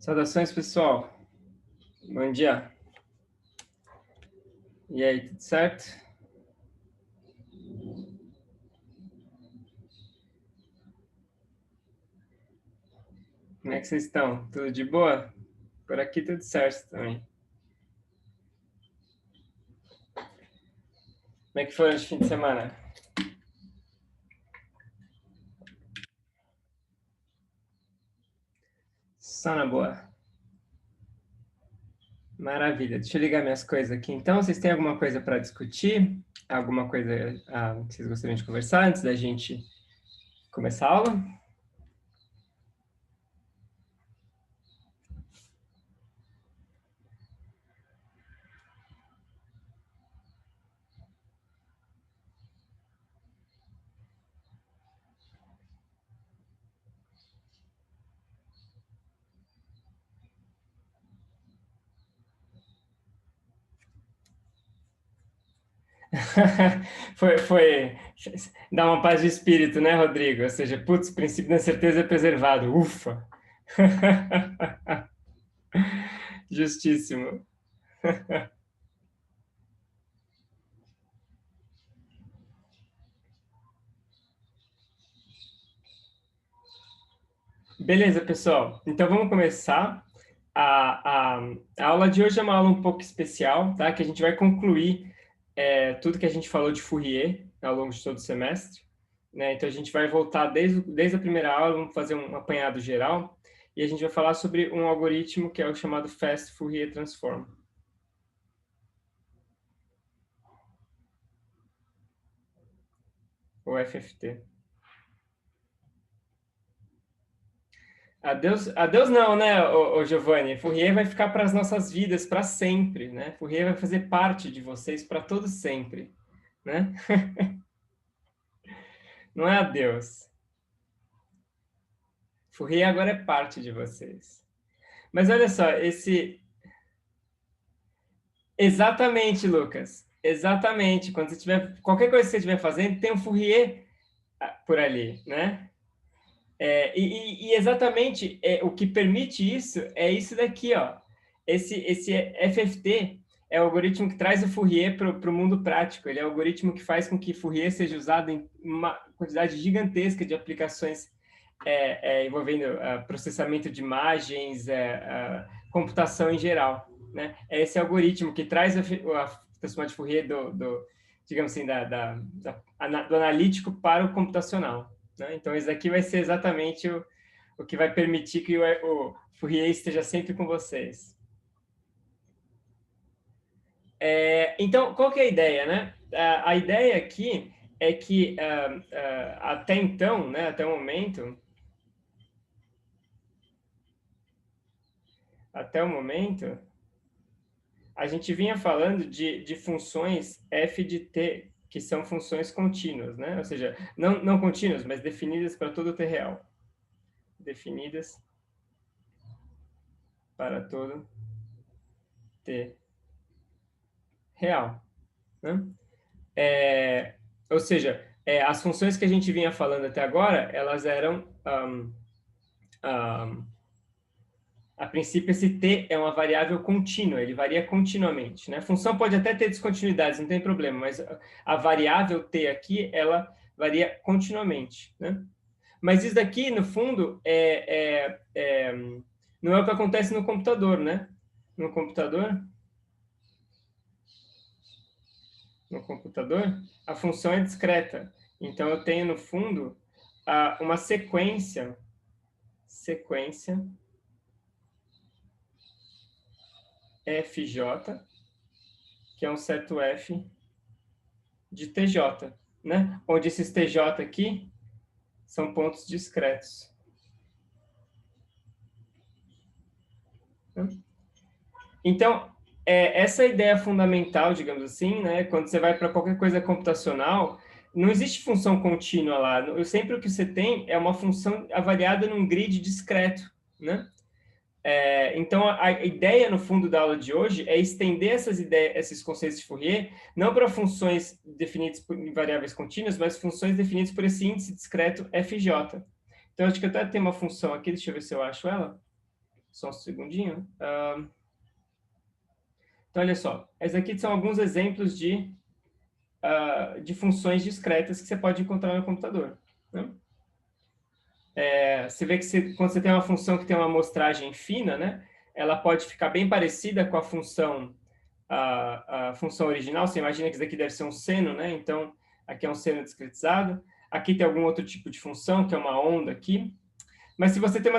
Saudações, pessoal. Bom dia. E aí, tudo certo? Como é que vocês estão? Tudo de boa? Por aqui tudo certo também. Como é que foi esse fim de semana? Só na boa. Maravilha. Deixa eu ligar minhas coisas aqui. Então, vocês têm alguma coisa para discutir? Alguma coisa que vocês gostariam de conversar antes da gente começar a aula? Foi dar uma paz de espírito, né, Rodrigo? Ou seja, putz, o princípio da certeza é preservado. Ufa! Justíssimo. Beleza, pessoal. Então vamos começar. A, a, a aula de hoje é uma aula um pouco especial, tá? Que a gente vai concluir tudo que a gente falou de Fourier ao longo de todo o semestre, né? Então a gente vai voltar desde a primeira aula, vamos fazer um apanhado geral e a gente vai falar sobre um algoritmo que é o chamado Fast Fourier Transform. O FFT. Adeus não, né, o Giovanni? Fourier vai ficar para as nossas vidas para sempre, né? Fourier vai fazer parte de vocês para todo sempre, né? Não é adeus. Fourier agora é parte de vocês. Mas olha só, esse... Exatamente, Lucas. Exatamente. Quando você tiver... Qualquer coisa que você estiver fazendo, tem um Fourier por ali, né? E exatamente o que permite isso é isso daqui, ó. Esse FFT é o algoritmo que traz o Fourier para o mundo prático. Ele é o algoritmo que faz com que Fourier seja usado em uma quantidade gigantesca de aplicações envolvendo processamento de imagens, computação em geral, né? É esse algoritmo que traz a transformação de Fourier digamos assim, do analítico para o computacional. Né? Então, isso aqui vai ser exatamente o que vai permitir que o Fourier esteja sempre com vocês. Então, qual que é a ideia, né? A ideia aqui é que até então, né, até o momento, a gente vinha falando de funções f de t, que são funções contínuas, né? Ou seja, não contínuas, mas definidas para todo t real. Definidas para todo t real. Né? Ou seja, as funções que a gente vinha falando até agora, elas eram... a princípio, esse t é uma variável contínua, ele varia continuamente. Né? A função pode até ter descontinuidades, não tem problema, mas a variável t aqui, ela varia continuamente. Né? Mas isso daqui, no fundo, não é o que acontece no computador, né? No computador, a função é discreta. Então, eu tenho, no fundo, uma sequência FJ, que é um certo F de TJ, né? Onde esses TJ aqui são pontos discretos. Então, essa ideia fundamental, digamos assim, né? Quando você vai para qualquer coisa computacional, não existe função contínua lá. Sempre o que você tem é uma função avaliada num grid discreto, né? Então, a ideia, no fundo, da aula de hoje é estender essas ideias, esses conceitos de Fourier, não para funções definidas em variáveis contínuas, mas funções definidas por esse índice discreto FJ. Então, acho que eu até tenho uma função aqui, deixa eu ver se eu acho ela. Só um segundinho. Então, olha só. Esses aqui são alguns exemplos de funções discretas que você pode encontrar no computador, né? Você vê que quando você tem uma função que tem uma amostragem fina, né, ela pode ficar bem parecida com a função original. Você imagina que isso daqui deve ser um seno, né? Então, aqui é um seno discretizado. Aqui tem algum outro tipo de função, que é uma onda aqui. Mas se você tem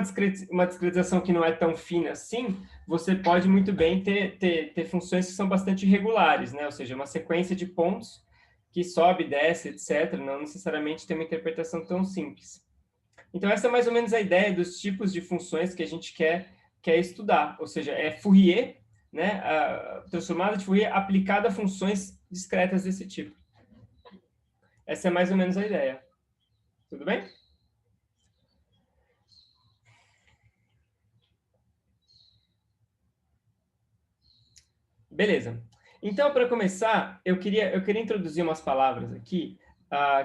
uma discretização que não é tão fina assim, você pode muito bem ter funções que são bastante regulares, né? Ou seja, uma sequência de pontos que sobe, desce, etc. Não necessariamente tem uma interpretação tão simples. Então, essa é mais ou menos a ideia dos tipos de funções que a gente quer estudar. Ou seja, é Fourier, né? A transformada de Fourier aplicada a funções discretas desse tipo. Essa é mais ou menos a ideia. Tudo bem? Beleza. Então, para começar, eu queria introduzir umas palavras aqui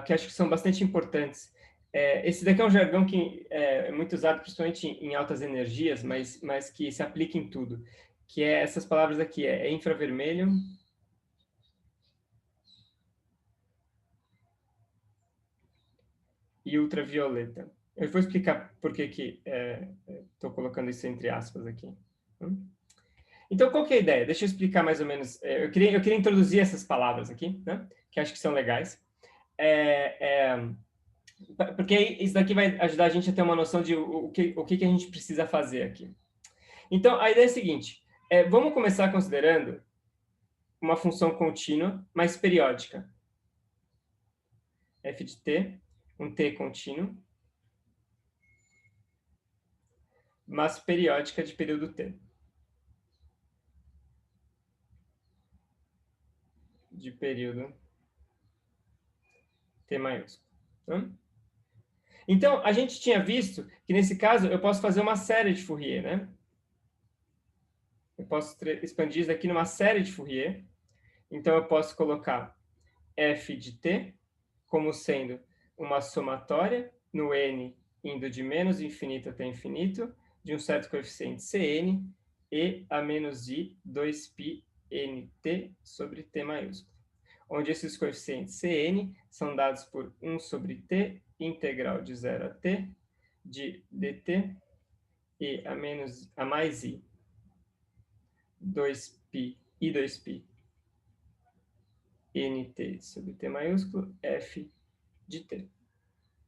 que acho que são bastante importantes. Esse daqui é um jargão que é muito usado principalmente em altas energias, mas que se aplica em tudo, que é essas palavras aqui, infravermelho e ultravioleta. Eu vou explicar por que estou colocando isso entre aspas aqui. Então, qual que é a ideia? Deixa eu explicar mais ou menos. Eu queria introduzir essas palavras aqui, né? Que acho que são legais. Porque isso daqui vai ajudar a gente a ter uma noção de o que a gente precisa fazer aqui. Então, a ideia é a seguinte. Vamos começar considerando uma função contínua, mas periódica. F de t, um t contínuo, mas periódica de período t. De período t maiúsculo. Então, a gente tinha visto que, nesse caso, eu posso fazer uma série de Fourier, né? Eu posso expandir isso aqui numa série de Fourier. Então, eu posso colocar f de t como sendo uma somatória no n indo de menos infinito até infinito, de um certo coeficiente Cn, e a menos i 2π nt sobre t maiúsculo, onde esses coeficientes Cn são dados por 1 sobre t, integral de 0 a t, de dt, e a mais i 2π e 2π nt sobre t maiúsculo, f de t.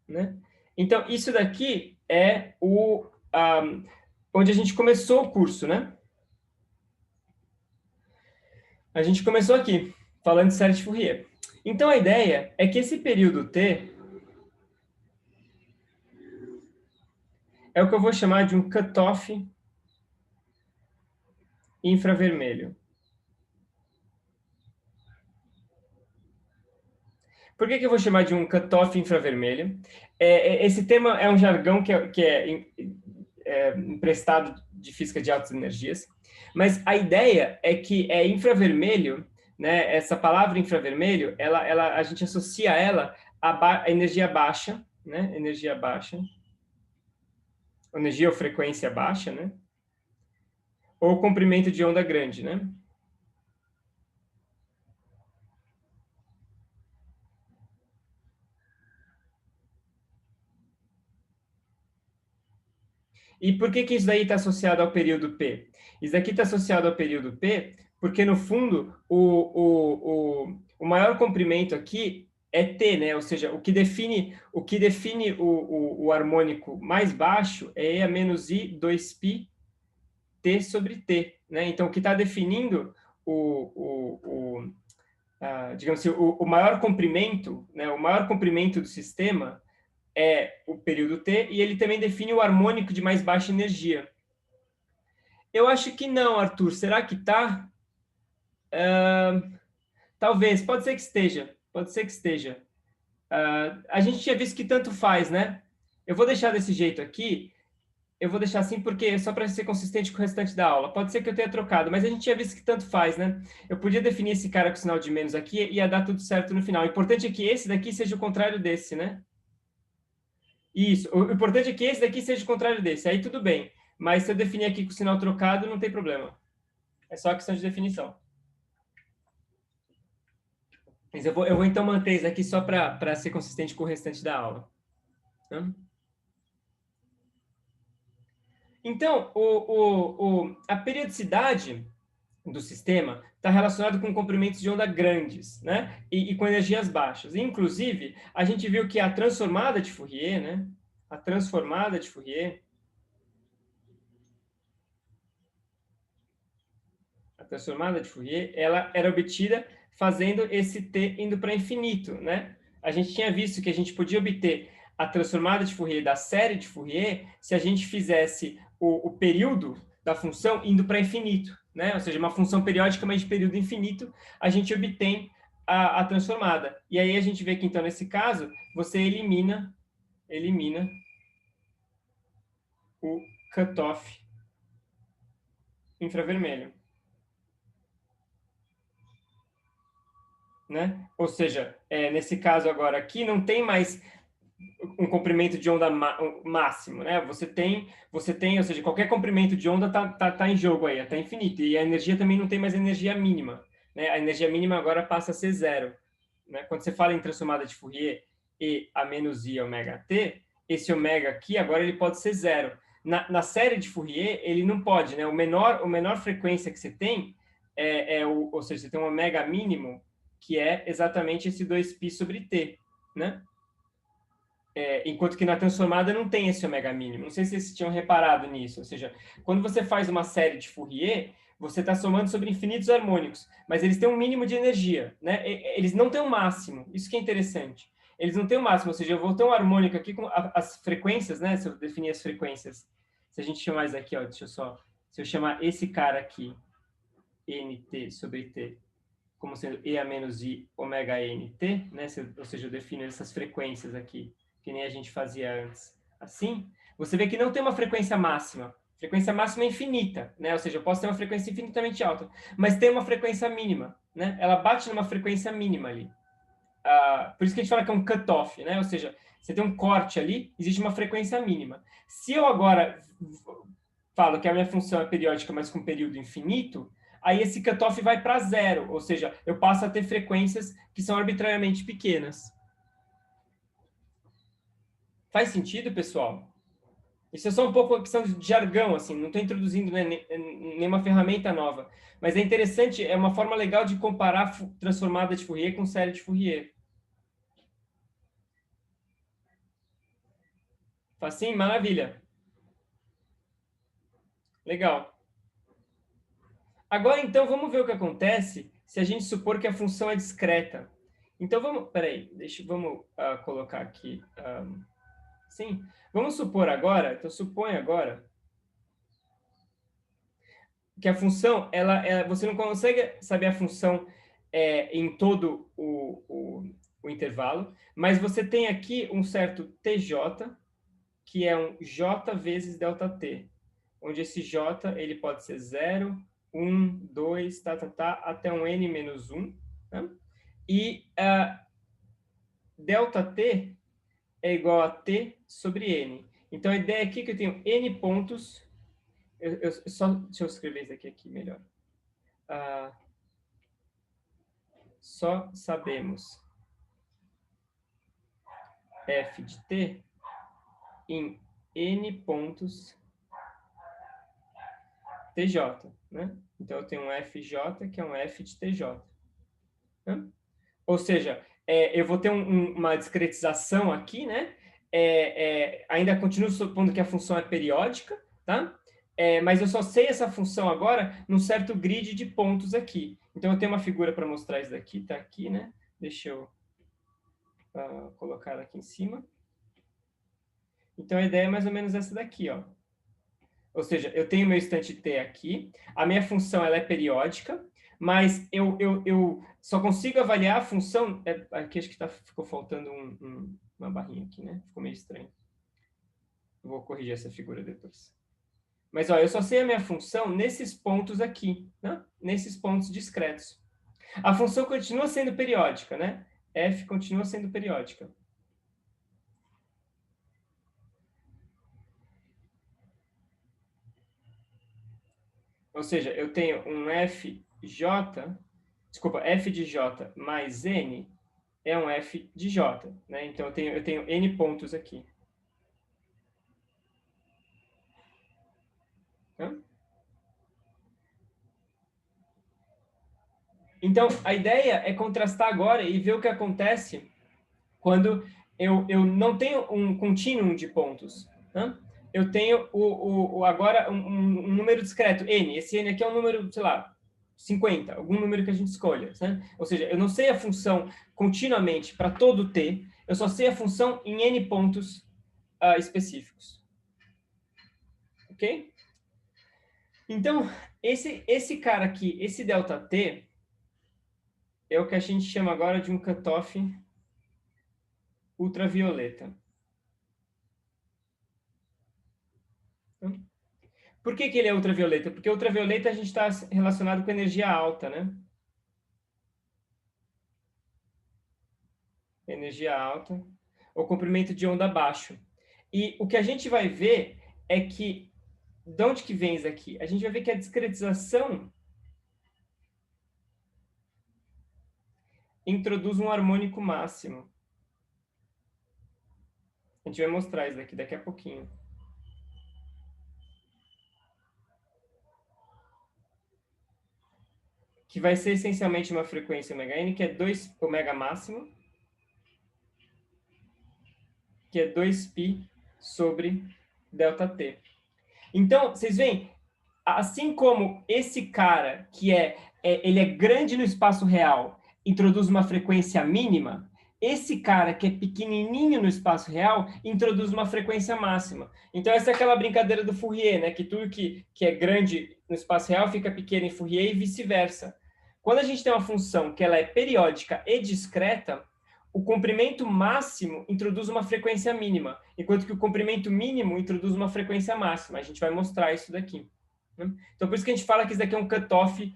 Né? Então, isso daqui é onde a gente começou o curso, né? A gente começou aqui, falando de série de Fourier. Então, a ideia é que esse período t é o que eu vou chamar de um cutoff infravermelho. Por que eu vou chamar de um cutoff infravermelho? Esse termo é um jargão que é emprestado de física de altas energias, mas a ideia é que infravermelho, né? Essa palavra infravermelho, a gente associa ela à energia baixa, né? Energia baixa, energia ou frequência baixa, né? Ou comprimento de onda grande, né? E por que isso daí está associado ao período P? Isso daqui está associado ao período P porque, no fundo, o maior comprimento aqui é T, né? Ou seja, o que define o harmônico mais baixo é E a menos I 2π T sobre T, né? Então, o que está definindo digamos assim, o maior comprimento, né? O maior comprimento do sistema é o período T, e ele também define o harmônico de mais baixa energia. Eu acho que não, Arthur. Será que está? Talvez, pode ser que esteja. Pode ser que esteja. A gente tinha visto que tanto faz, né? Eu vou deixar desse jeito aqui. Eu vou deixar assim porque só para ser consistente com o restante da aula. Pode ser que eu tenha trocado, mas a gente tinha visto que tanto faz, né? Eu podia definir esse cara com sinal de menos aqui e ia dar tudo certo no final. O importante é que esse daqui seja o contrário desse, né? Isso. O importante é que esse daqui seja o contrário desse. Aí tudo bem. Mas se eu definir aqui com o sinal trocado, não tem problema. É só questão de definição. Mas eu vou então manter isso aqui só para ser consistente com o restante da aula. Então, a periodicidade do sistema está relacionado com comprimentos de onda grandes, né? E com energias baixas. Inclusive, a gente viu que a transformada de Fourier, né? A transformada de Fourier, ela era obtida fazendo esse t indo para infinito, né? A gente tinha visto que a gente podia obter a transformada de Fourier da série de Fourier se a gente fizesse o período da função indo para infinito, né? Ou seja, uma função periódica, mas de período infinito, a gente obtém a transformada. E aí a gente vê que, então, nesse caso, você elimina o cutoff infravermelho. Né? Ou seja, nesse caso agora aqui, não tem mais um comprimento de onda máximo, né? Você tem, ou seja, qualquer comprimento de onda tá em jogo aí, até infinito. E a energia também não tem mais energia mínima, né? A energia mínima agora passa a ser zero, né? Quando você fala em transformada de Fourier e a menos i ômega t, esse ômega aqui agora ele pode ser zero. Na série de Fourier ele não pode, né? O menor frequência que você tem ou seja, você tem um ômega mínimo que é exatamente esse 2π sobre t, né? Enquanto que na transformada não tem esse ômega mínimo. Não sei se vocês tinham reparado nisso. Ou seja, quando você faz uma série de Fourier, você está somando sobre infinitos harmônicos, mas eles têm um mínimo de energia, né? Eles não têm um máximo. Isso que é interessante. Eles não têm um máximo, ou seja, eu vou ter um harmônico aqui com as frequências, né? Se eu definir as frequências. Se a gente chamar isso aqui, ó, deixa eu só... Se eu chamar esse cara aqui, nt sobre t, como sendo e a menos i ômega nt, né? Ou seja, eu defino essas frequências aqui, que nem a gente fazia antes. Assim, você vê que não tem uma frequência máxima. Frequência máxima é infinita, né? Ou seja, eu posso ter uma frequência infinitamente alta, mas tem uma frequência mínima, né? Ela bate numa frequência mínima ali. Por isso que a gente fala que é um cutoff, né? Ou seja, você tem um corte ali, existe uma frequência mínima. Se eu agora falo que a minha função é periódica, mas com período infinito, aí esse cutoff vai para zero, ou seja, eu passo a ter frequências que são arbitrariamente pequenas. Faz sentido, pessoal? Isso é só um pouco uma questão de jargão, assim, não estou introduzindo, né, nenhuma ferramenta nova. Mas é interessante, é uma forma legal de comparar transformada de Fourier com série de Fourier. Faz sim? Maravilha. Legal. Agora, então, vamos ver o que acontece se a gente supor que a função é discreta. Então, vamos colocar aqui. Sim, vamos supor agora, então supõe agora que a função, você não consegue saber a função em todo o intervalo, mas você tem aqui um certo tj, que é um j vezes ΔT, onde esse j ele pode ser 0, 1, 2, até um n menos 1. Né? E ΔT é igual a t sobre n. Então, a ideia aqui é que eu tenho n pontos. Deixa eu escrever isso aqui melhor. Só sabemos f de t em n pontos tj, né? Então, eu tenho um fj, que é um f de tj. Né? Ou seja, eu vou ter uma discretização aqui, né? Ainda continuo supondo que a função é periódica, tá? Mas eu só sei essa função agora num certo grid de pontos aqui. Então, eu tenho uma figura para mostrar isso daqui, tá aqui, né? Deixa eu colocar ela aqui em cima. Então, a ideia é mais ou menos essa daqui, ó. Ou seja, eu tenho meu instante t aqui, a minha função ela é periódica, mas eu só consigo avaliar a função... aqui acho que ficou faltando uma barrinha aqui, né? Ficou meio estranho. Eu vou corrigir essa figura depois. Mas, ó, eu só sei a minha função nesses pontos aqui, né? Nesses pontos discretos. A função continua sendo periódica, né? F continua sendo periódica. Ou seja, eu tenho um FJ, desculpa, F de J mais N é um F de J, né? Então eu tenho N pontos aqui. Tá? Então, a ideia é contrastar agora e ver o que acontece quando eu não tenho um contínuo de pontos. Né? Eu tenho agora um número discreto, n. Esse n aqui é um número, sei lá, 50, algum número que a gente escolha. Né? Ou seja, eu não sei a função continuamente para todo t, eu só sei a função em n pontos específicos. Ok? Então, esse cara aqui, esse ΔT, é o que a gente chama agora de um cutoff ultravioleta. Por que ele é ultravioleta? Porque ultravioleta a gente está relacionado com energia alta, né? Energia alta, ou comprimento de onda baixo. E o que a gente vai ver é que, de onde que vem isso aqui? A gente vai ver que a discretização introduz um harmônico máximo. A gente vai mostrar isso daqui a pouquinho. Que vai ser essencialmente uma frequência ωn, que é 2 ω máximo, que é 2π sobre ΔT. Então, vocês veem, assim como esse cara, ele é grande no espaço real, introduz uma frequência mínima, esse cara que é pequenininho no espaço real introduz uma frequência máxima. Então, essa é aquela brincadeira do Fourier, né? Que tudo que é grande no espaço real fica pequeno em Fourier e vice-versa. Quando a gente tem uma função que ela é periódica e discreta, o comprimento máximo introduz uma frequência mínima, enquanto que o comprimento mínimo introduz uma frequência máxima. A gente vai mostrar isso daqui. Então, por isso que a gente fala que isso daqui é um cutoff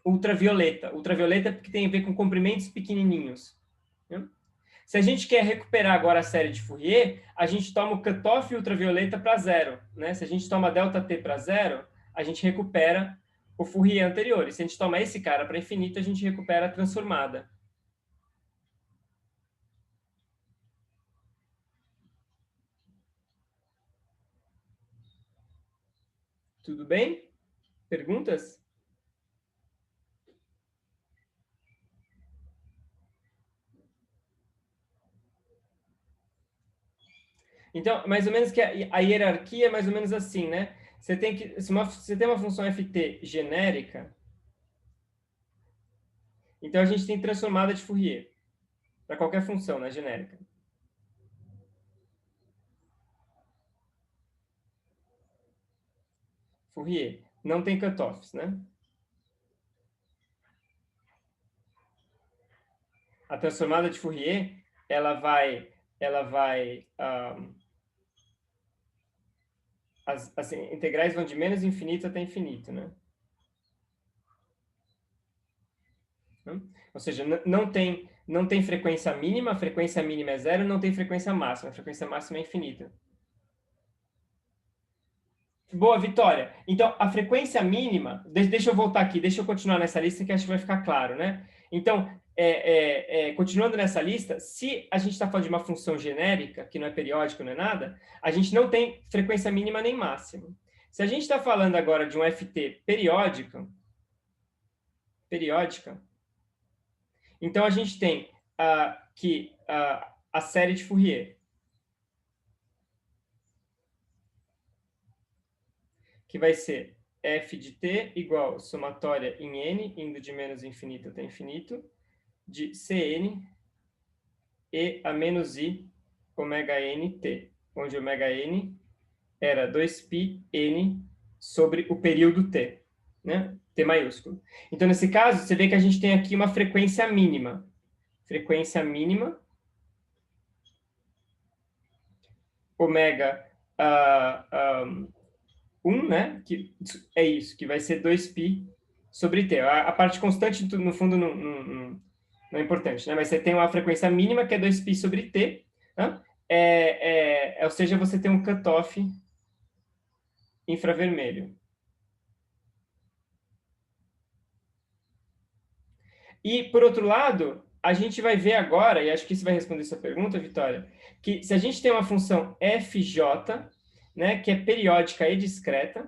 ultravioleta. Ultravioleta porque tem a ver com comprimentos pequenininhos. Né? Se a gente quer recuperar agora a série de Fourier, a gente toma o cutoff ultravioleta para zero. Né? Se a gente toma ΔT para zero, a gente recupera o Fourier anterior. E se a gente toma esse cara para infinito, a gente recupera a transformada. Tudo bem? Perguntas? Então, mais ou menos que a hierarquia é mais ou menos assim, né? Você tem que, se você tem uma função ft genérica, então a gente tem transformada de Fourier para qualquer função, né, genérica. Fourier não tem cutoffs, né? A transformada de Fourier, as integrais vão de menos infinito até infinito, né? Ou seja, não tem frequência mínima, a frequência mínima é zero, não tem frequência máxima, a frequência máxima é infinita. Boa, Vitória. Então, a frequência mínima, deixa eu voltar aqui, deixa eu continuar nessa lista que acho que vai ficar claro, né? Então, continuando nessa lista, se a gente está falando de uma função genérica, que não é periódica, não é nada, a gente não tem frequência mínima nem máxima. Se a gente está falando agora de um FT periódica, então a gente tem a série de Fourier, que vai ser f de t igual somatória em n, indo de menos infinito até infinito, de Cn e a menos i ômega nt, onde ômega n era 2π n sobre o período t, né? T maiúsculo. Então, nesse caso, você vê que a gente tem aqui uma frequência mínima. Frequência mínima, ômega 1, né? Que é isso, que vai ser 2π sobre t. A parte constante, no fundo, não é importante, né? Mas você tem uma frequência mínima, que é 2π sobre t, né? Ou seja, você tem um cutoff infravermelho. E, por outro lado, a gente vai ver agora, e acho que isso vai responder essa pergunta, Vitória, que se a gente tem uma função fj, né, que é periódica e discreta,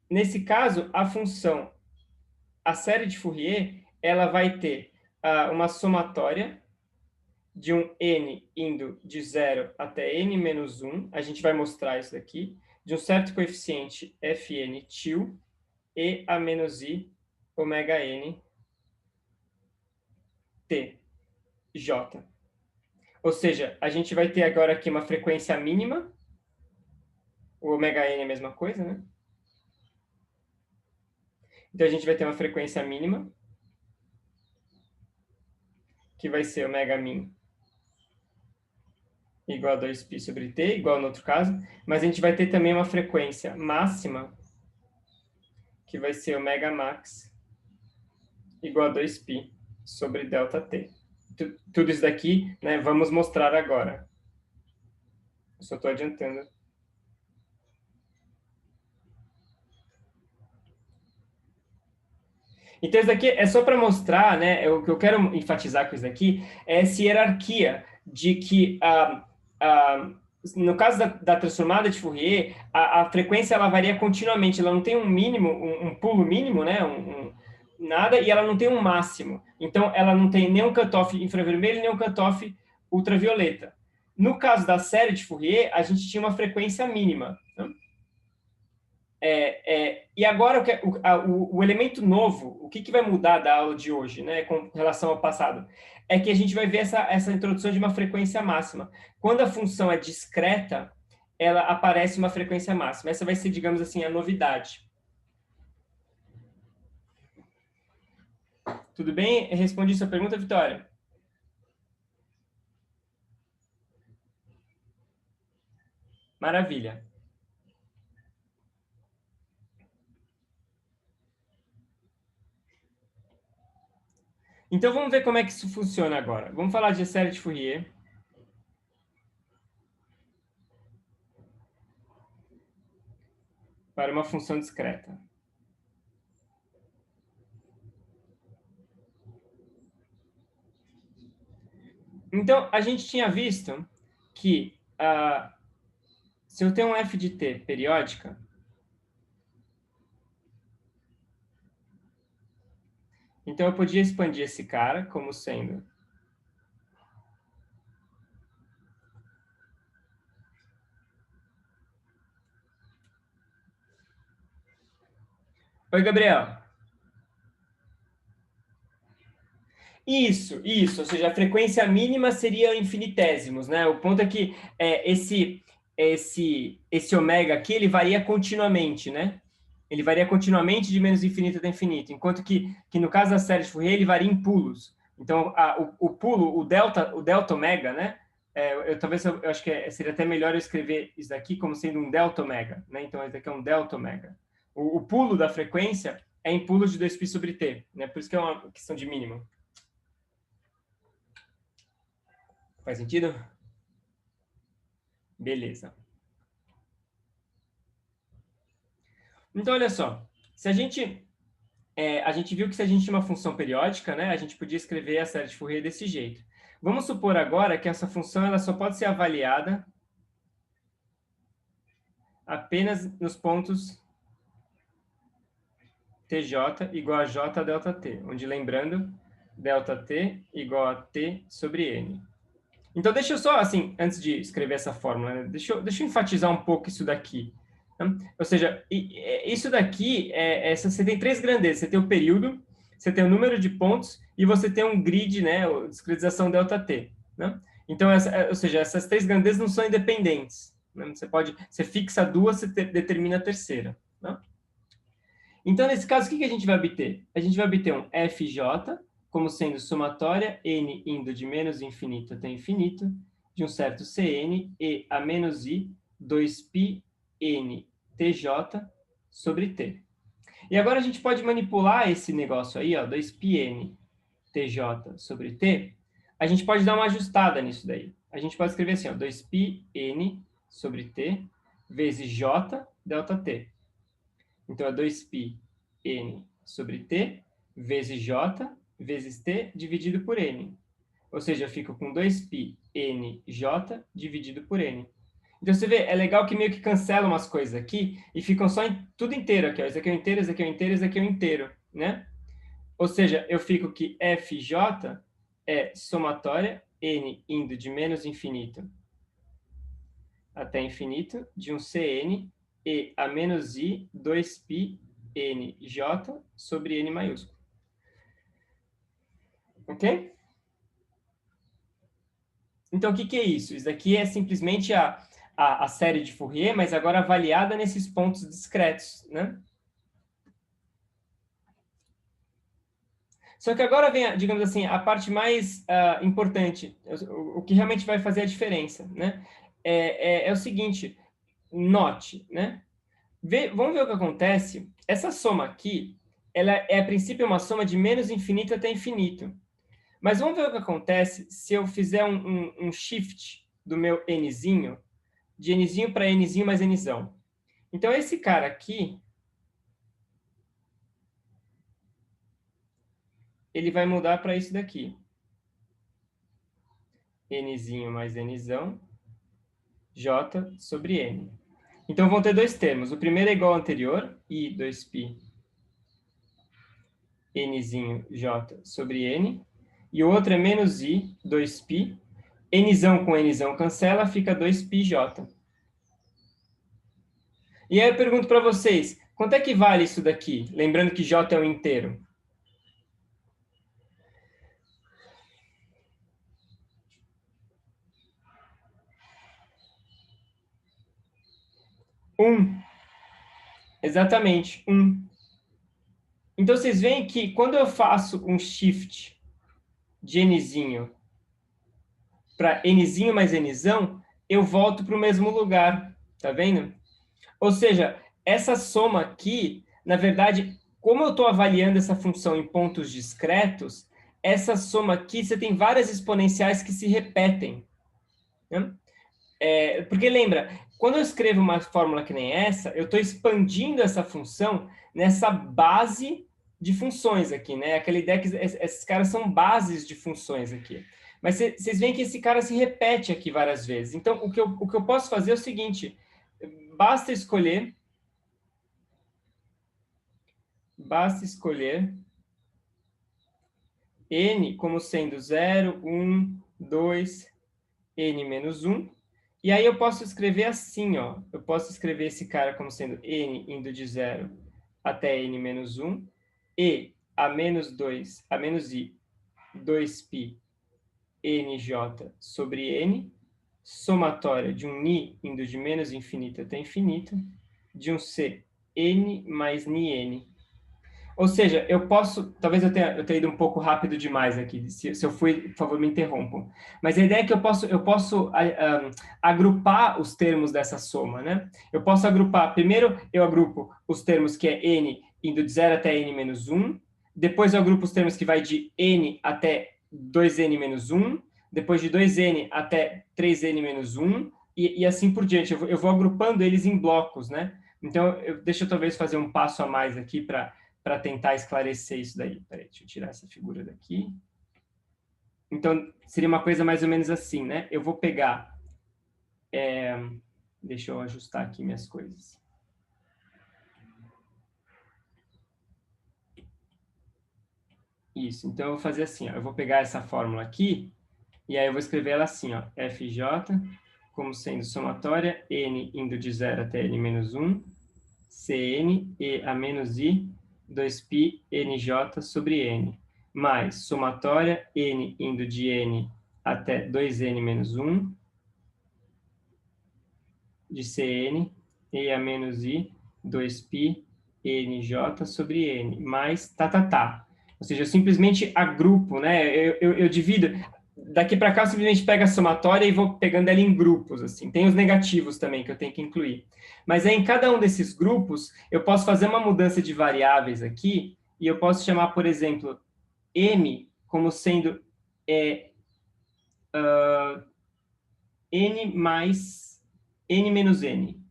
nesse caso, a série de Fourier, ela vai ter uma somatória de um n indo de 0 até n menos 1, a gente vai mostrar isso daqui, de um certo coeficiente fn til e a menos i ômega n t j. Ou seja, a gente vai ter agora aqui uma frequência mínima, o ômega n é a mesma coisa, né? Então a gente vai ter uma frequência mínima, que vai ser ômega min igual a 2π sobre t, igual no outro caso, mas a gente vai ter também uma frequência máxima, que vai ser ômega max igual a 2π sobre ΔT. Tudo isso daqui, né, vamos mostrar agora. Eu só estou adiantando. Então, isso daqui é só para mostrar, né, o que eu quero enfatizar com isso daqui é essa hierarquia de que, no caso da transformada de Fourier, a frequência ela varia continuamente, ela não tem um mínimo, um pulo mínimo, né, nada, e ela não tem um máximo. Então, ela não tem nem um cutoff infravermelho, nem um cutoff ultravioleta. No caso da série de Fourier, a gente tinha uma frequência mínima, né? E agora, o elemento novo, o que vai mudar da aula de hoje, né, com relação ao passado, é que a gente vai ver essa introdução de uma frequência máxima. Quando a função é discreta, ela aparece uma frequência máxima. Essa vai ser, digamos assim, a novidade. Tudo bem? Eu respondi sua pergunta, Vitória? Maravilha. Então, vamos ver como é que isso funciona agora. Vamos falar de série de Fourier. Para uma função discreta. Então, a gente tinha visto que se eu tenho um f de t periódica, então eu podia expandir esse cara como sendo Oi, Gabriel. Isso, ou seja, a frequência mínima seria infinitésimos, né? O ponto é que esse ômega aqui, ele varia continuamente, né? Ele varia continuamente de menos infinito até infinito, enquanto que no caso da série de Fourier, ele varia em pulos. Então, o pulo, o delta ômega, né? Eu acho que seria até melhor eu escrever isso daqui como sendo um delta ômega, né? Então, esse daqui é um delta ômega. O pulo da frequência é em pulos de 2π sobre t, né? Por isso que é uma questão de mínimo. Faz sentido? Beleza. Então, olha só. Se a gente viu que se a gente tinha uma função periódica, né, a gente podia escrever a série de Fourier desse jeito. Vamos supor agora que essa função ela só pode ser avaliada apenas nos pontos tj igual a j delta t, onde, lembrando, delta t igual a t sobre n. Então, deixa eu só, assim, antes de escrever essa fórmula, né, deixa eu enfatizar um pouco isso daqui. Ou seja, isso daqui, você tem três grandezas. Você tem o período, você tem o número de pontos e você tem um grid, né, discretização ΔT. Né? Então, ou seja, essas três grandezas não são independentes. Né? Você fixa duas, você determina a terceira. Né? Então, nesse caso, o que a gente vai obter? A gente vai obter um FJ, como sendo somatória n indo de menos infinito até infinito, de um certo Cn e a menos i 2π n tj sobre t. E agora a gente pode manipular esse negócio aí, ó, 2π n tj sobre t. A gente pode dar uma ajustada nisso daí. A gente pode escrever assim, ó, 2π n sobre t vezes J delta T. Então, é 2π N sobre T vezes J vezes T dividido por N. Ou seja, eu fico com 2π NJ dividido por N. Então, você vê, é legal que meio que cancela umas coisas aqui e ficam só tudo inteiro aqui. Ó. Isso aqui é o inteiro, isso aqui é o inteiro, isso aqui é o inteiro, né? Ou seja, eu fico que FJ é somatória N indo de menos infinito até infinito de um CN e a menos I 2π NJ sobre N maiúsculo. Ok? Então, o que é isso? Isso daqui é simplesmente a série de Fourier, mas agora avaliada nesses pontos discretos, né? Só que agora vem, digamos assim, a parte mais importante, o que realmente vai fazer a diferença, né? É o seguinte, note, né? Vamos ver o que acontece. Essa soma aqui, ela é, a princípio, uma soma de menos infinito até infinito. Mas vamos ver o que acontece se eu fizer um shift do meu nzinho, de nzinho para nzinho mais nzão. Então, esse cara aqui, ele vai mudar para isso daqui. Nzinho mais nzão, J sobre N. Então, vão ter dois termos. O primeiro é igual ao anterior, I 2π Nzinho J sobre N. E o outro é menos I 2π. Nzão com Nzão cancela, fica 2πJ. E aí eu pergunto para vocês, quanto é que vale isso daqui? Lembrando que J é um inteiro. 1. Exatamente, 1. Então, vocês veem que quando eu faço um shift de nzinho para nzinho mais nzão, eu volto para o mesmo lugar. Tá vendo? Ou seja, essa soma aqui, na verdade, como eu estou avaliando essa função em pontos discretos, essa soma aqui, você tem várias exponenciais que se repetem. Né? Porque lembra, quando eu escrevo uma fórmula que nem essa, eu estou expandindo essa função nessa base de funções aqui, né? Aquela ideia que esses caras são bases de funções aqui. Mas vocês veem que esse cara se repete aqui várias vezes. Então, o que eu posso fazer é o seguinte, basta escolher n como sendo 0, 1, 2, n menos 1. E aí eu posso escrever assim, ó. Eu posso escrever esse cara como sendo n indo de 0 até n menos 1 e a menos i 2π nj sobre n, somatória de um ni indo de menos infinito até infinito, de um c n mais ni-n. Ou seja, eu posso, talvez eu tenha ido um pouco rápido demais aqui, se eu fui, por favor, me interrompam. Mas a ideia é que eu posso agrupar os termos dessa soma, né? Eu posso agrupar, primeiro eu agrupo os termos que é n indo de 0 até n menos 1, depois eu agrupo os termos que vai de n até 2n menos 1, depois de 2n até 3n menos 1, e assim por diante. Eu vou agrupando eles em blocos, né? Então, deixa eu talvez fazer um passo a mais aqui para tentar esclarecer isso daí. Peraí, deixa eu tirar essa figura daqui. Então, seria uma coisa mais ou menos assim, né? Eu vou pegar... deixa eu ajustar aqui minhas coisas. Isso, então eu vou fazer assim, ó, eu vou pegar essa fórmula aqui, e aí eu vou escrever ela assim, ó, FJ, como sendo somatória, n indo de 0 até n menos 1, Cn e a menos i 2π nj sobre n, mais somatória n indo de n até 2n menos 1, de Cn e a menos i 2π nj sobre n, mais tá. Ou seja, eu simplesmente agrupo, né? Eu divido. Daqui para cá, eu simplesmente pego a somatória e vou pegando ela em grupos, assim. Tem os negativos também que eu tenho que incluir. Mas aí, em cada um desses grupos, eu posso fazer uma mudança de variáveis aqui, e eu posso chamar, por exemplo, m como sendo n mais n menos n.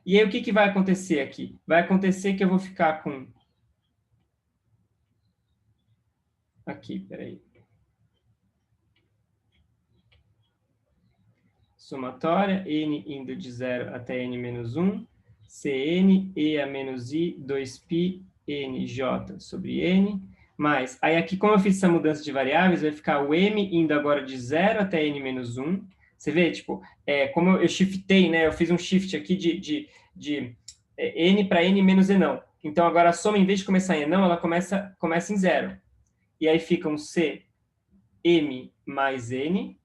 E aí, o que vai acontecer aqui? Vai acontecer que eu vou ficar com... Aqui, peraí. Somatória, n indo de 0 até n menos 1, Cn, e a menos i, 2π, nj sobre n, mais... Aí aqui, como eu fiz essa mudança de variáveis, vai ficar o m indo agora de 0 até n menos 1. Você vê, tipo, como eu shiftei, né? Eu fiz um shift aqui de n para n menos e não. Então, agora a soma, em vez de começar em não, ela começa em 0. E aí fica um c m mais n,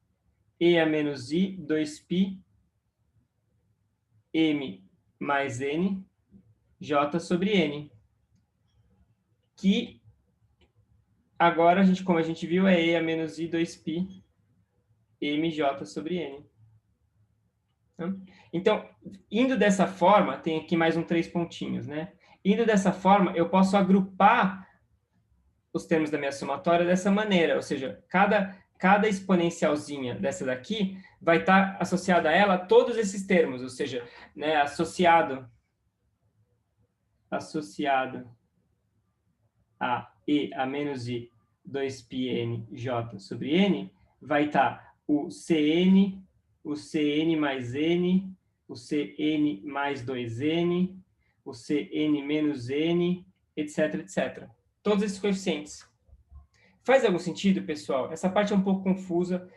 e a menos i, 2π, m mais n, j sobre n. Que agora, como a gente viu, é e a menos i, 2π, mj sobre n. Então, indo dessa forma, tem aqui mais 3 pontinhos, né? Indo dessa forma, eu posso agrupar os termos da minha somatória dessa maneira, ou seja, cada exponencialzinha dessa daqui vai estar associada a ela todos esses termos, ou seja, né, associado a e a menos i 2πn j sobre n, vai estar o cn mais n, o cn mais 2n, o cn menos n, etc, etc. Todos esses coeficientes. Faz algum sentido, pessoal? Essa parte é um pouco confusa.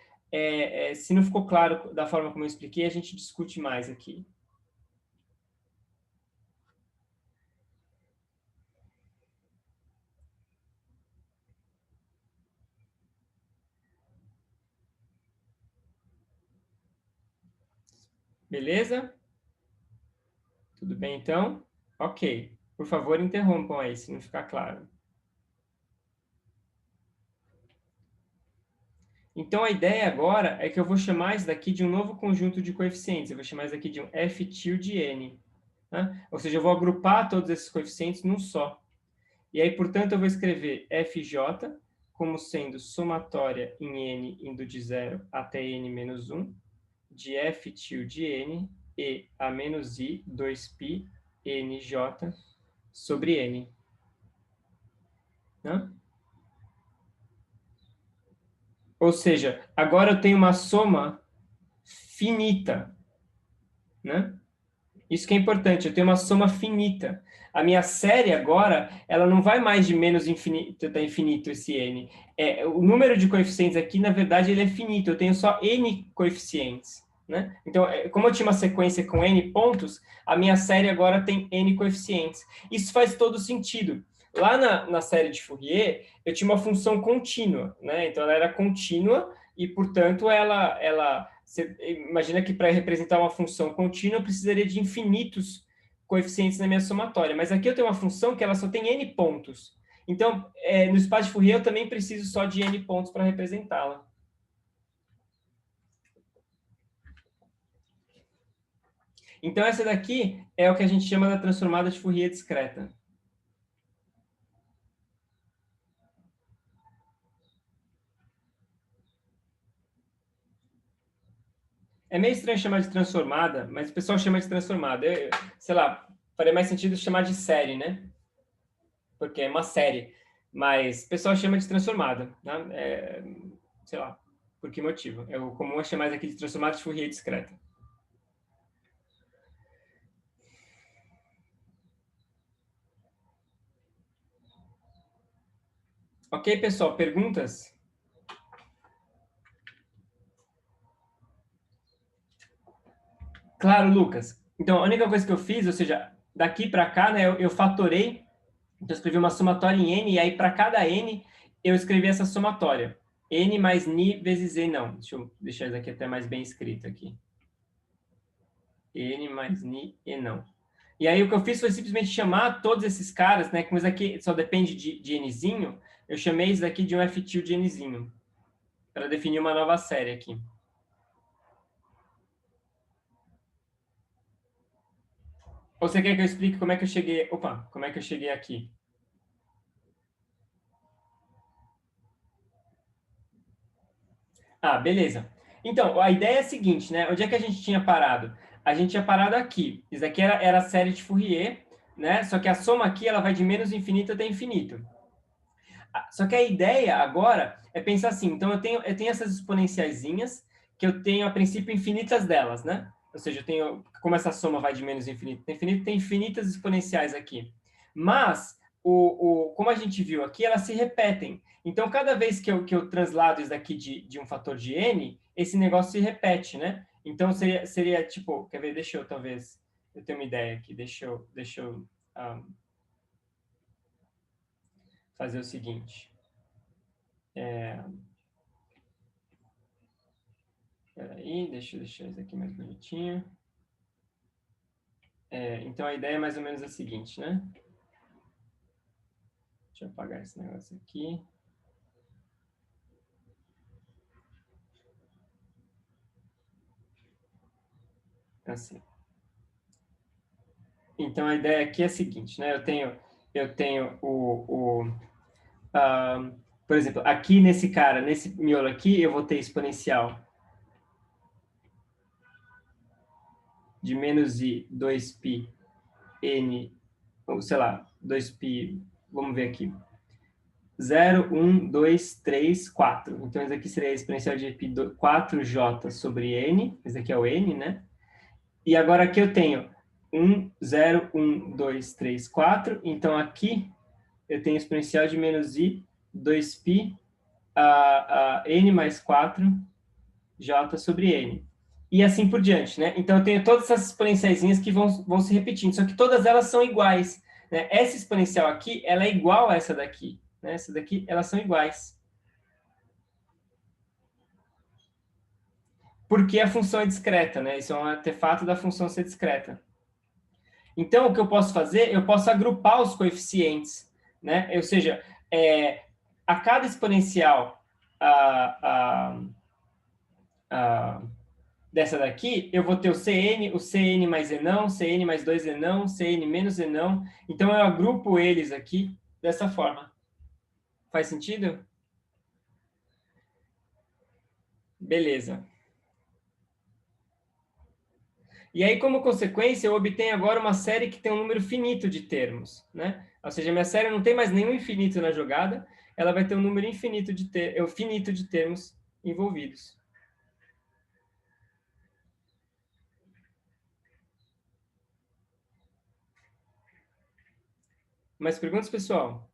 Se não ficou claro da forma como eu expliquei, a gente discute mais aqui. Beleza? Tudo bem, então? Ok. Por favor, interrompam aí, se não ficar claro. Então, a ideia agora é que eu vou chamar isso daqui de um novo conjunto de coeficientes. Eu vou chamar isso daqui de um f tilde n. Né? Ou seja, eu vou agrupar todos esses coeficientes num só. E aí, portanto, eu vou escrever fj como sendo somatória em n indo de 0 até n menos 1, de f tilde n e a menos i 2π nj sobre n. Né? Ou seja, agora eu tenho uma soma finita, né? Isso que é importante, eu tenho uma soma finita. A minha série agora, ela não vai mais de menos infinito até infinito esse n. O número de coeficientes aqui, na verdade, ele é finito. Eu tenho só n coeficientes, né? Então, como eu tinha uma sequência com n pontos, a minha série agora tem n coeficientes. Isso faz todo sentido. Lá na série de Fourier, eu tinha uma função contínua, né? Então, ela era contínua e, portanto, você imagina que para representar uma função contínua, eu precisaria de infinitos coeficientes na minha somatória. Mas aqui eu tenho uma função que ela só tem n pontos. Então, no espaço de Fourier, eu também preciso só de n pontos para representá-la. Então, essa daqui é o que a gente chama da transformada de Fourier discreta. É meio estranho chamar de transformada, mas o pessoal chama de transformada. Sei lá, faria mais sentido chamar de série, né? Porque é uma série. Mas o pessoal chama de transformada, né? Sei lá, por que motivo. O comum é chamar aqui de transformada de Fourier discreta. Ok, pessoal, perguntas? Claro, Lucas. Então, a única coisa que eu fiz, ou seja, daqui para cá, né, eu fatorei, então eu escrevi uma somatória em n, e aí para cada n eu escrevi essa somatória. N mais ni vezes e não. Deixa eu deixar isso aqui até mais bem escrito aqui. N mais ni e não. E aí o que eu fiz foi simplesmente chamar todos esses caras, né? Como isso aqui só depende de nzinho, eu chamei isso daqui de um f tilde nzinho, para definir uma nova série aqui. Ou você quer que eu explique como é que eu cheguei... Opa, como é que eu cheguei aqui? Ah, beleza. Então, a ideia é a seguinte, né? Onde é que a gente tinha parado? a gente tinha parado aqui. Isso aqui era a série de Fourier, né? Só que a soma aqui ela vai de menos infinito até infinito. Só que a ideia agora é pensar assim, então eu tenho essas exponenciaizinhas, que eu tenho, a princípio, infinitas delas, né? Ou seja, eu tenho, como essa soma vai de menos infinito até infinito, tem infinitas exponenciais aqui. Mas, como a gente viu aqui, elas se repetem. Então, cada vez que eu translado isso daqui de um fator de n, esse negócio se repete, né? Então, seria tipo, quer ver, deixa eu, talvez, eu tenho uma ideia aqui, deixa eu fazer o seguinte. Peraí, deixa eu deixar isso aqui mais bonitinho. Então, a ideia é mais ou menos a seguinte, né? Deixa eu apagar esse negócio aqui. Assim. Então, a ideia aqui é a seguinte, né? Eu tenho por exemplo, aqui nesse cara, nesse miolo aqui, eu vou ter exponencial de menos i 2π n, ou sei lá, 2π, vamos ver aqui, 0, 1, 2, 3, 4. Então, isso aqui seria a exponencial de 4j sobre n, esse aqui é o n, né? E agora aqui eu tenho 1, 0, 1, 2, 3, 4. Então, aqui eu tenho exponencial de menos i 2π n mais 4j sobre n. E assim por diante, né? Então, eu tenho todas essas exponenciaizinhas que vão se repetindo, só que todas elas são iguais, né? Essa exponencial aqui, ela é igual a essa daqui, né? Essa daqui, elas são iguais. Porque a função é discreta, né? Isso é um artefato da função ser discreta. Então, o que eu posso fazer? Eu posso agrupar os coeficientes, né? Ou seja, a cada exponencial dessa daqui, eu vou ter o Cn mais enão, Cn mais 2 enão, Cn menos enão. Então, eu agrupo eles aqui dessa forma. Faz sentido? Beleza. E aí, como consequência, eu obtenho agora uma série que tem um número finito de termos, né? Ou seja, minha série não tem mais nenhum infinito na jogada, ela vai ter um número finito de termos envolvidos. Mais perguntas, pessoal?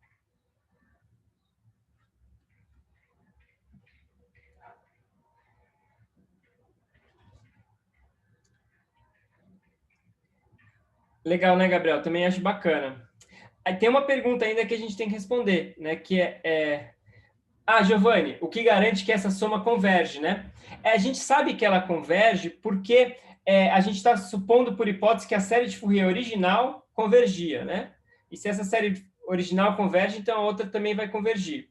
Legal, né, Gabriel? Também acho bacana. Aí tem uma pergunta ainda que a gente tem que responder, né? Que Giovanni, o que garante que essa soma converge, né? A gente sabe que ela converge porque a gente está supondo, por hipótese, que a série de Fourier original convergia, né? E se essa série original converge, então a outra também vai convergir.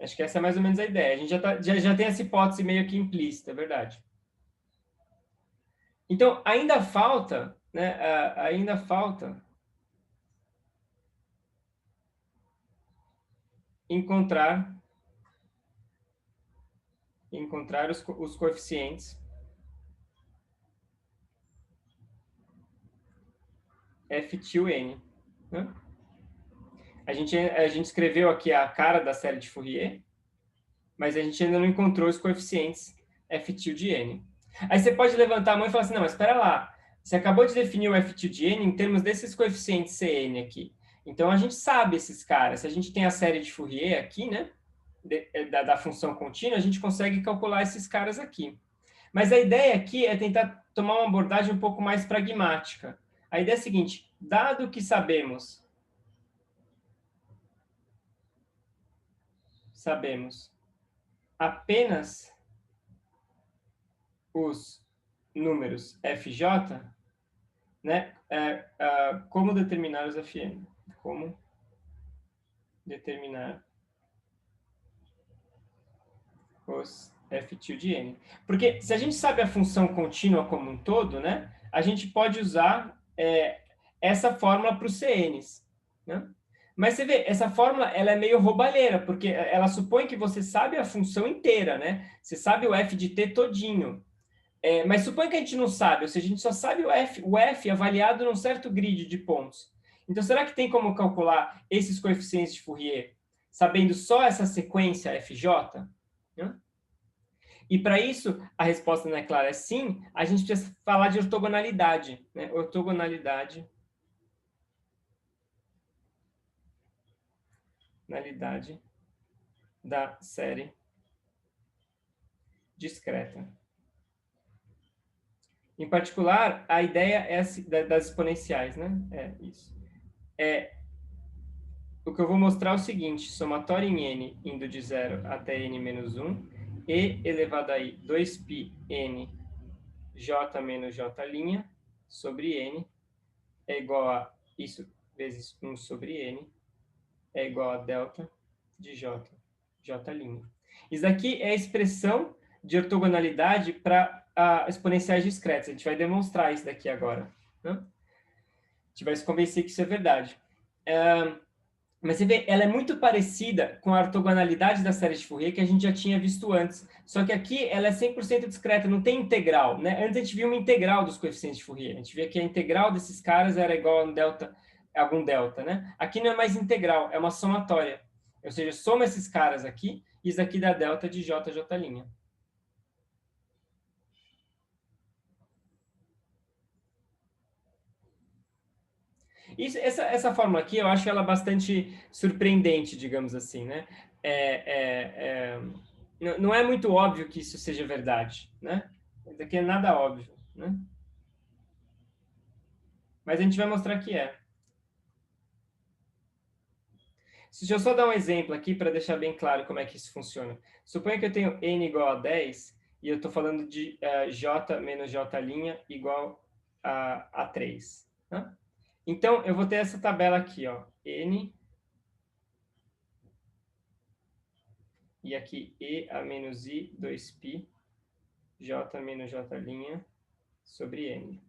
Acho que essa é mais ou menos a ideia. A gente já tem essa hipótese meio que implícita, é verdade. Então, ainda falta, né? Ainda falta encontrar os coeficientes f til n, né? A gente escreveu aqui a cara da série de Fourier, mas a gente ainda não encontrou os coeficientes f til de n. Aí você pode levantar a mão e falar assim, não, mas espera lá, você acabou de definir o f til de n em termos desses coeficientes Cn aqui. Então, a gente sabe esses caras. Se a gente tem a série de Fourier aqui, né, da função contínua, a gente consegue calcular esses caras aqui. Mas a ideia aqui é tentar tomar uma abordagem um pouco mais pragmática. A ideia é a seguinte, dado que sabemos apenas os números FJ, né? Como determinar os FN? Como determinar os f til de n? Porque se a gente sabe a função contínua como um todo, né? A gente pode usar essa fórmula para os CNs, né? Mas você vê, essa fórmula ela é meio roubalheira, porque ela supõe que você sabe a função inteira, né? Você sabe o f de t todinho. Mas suponha que a gente não sabe, ou seja, a gente só sabe o F avaliado num certo grid de pontos. Então, será que tem como calcular esses coeficientes de Fourier sabendo só essa sequência FJ? Né? E para isso, a resposta não é clara, é sim, a gente precisa falar de ortogonalidade. Né? Ortogonalidade da série discreta. Em particular, a ideia é das exponenciais, né? É isso. O que eu vou mostrar é o seguinte, somatório em n indo de 0 até n menos 1, e elevado aí 2π n j menos j' sobre n é igual a isso vezes 1 sobre n é igual a delta de j'. Isso aqui é a expressão de ortogonalidade para exponenciais discretas. A gente vai demonstrar isso daqui agora. Né? A gente vai se convencer que isso é verdade. Mas você vê, ela é muito parecida com a ortogonalidade da série de Fourier que a gente já tinha visto antes. Só que aqui ela é 100% discreta, não tem integral. Né? Antes a gente viu uma integral dos coeficientes de Fourier. A gente via que a integral desses caras era igual a algum delta. Né? Aqui não é mais integral, é uma somatória. Ou seja, soma esses caras aqui, e isso aqui dá delta de j'. Essa fórmula aqui, eu acho ela bastante surpreendente, digamos assim, né? Não é muito óbvio que isso seja verdade, né? Isso aqui é nada óbvio, né? Mas a gente vai mostrar que é. Deixa eu só dar um exemplo aqui para deixar bem claro como é que isso funciona. Suponha que eu tenho n igual a 10 e eu estou falando de j menos j' igual a 3. Né? Então, eu vou ter essa tabela aqui, ó, n, e aqui e a menos i, 2π, j menos j' sobre n.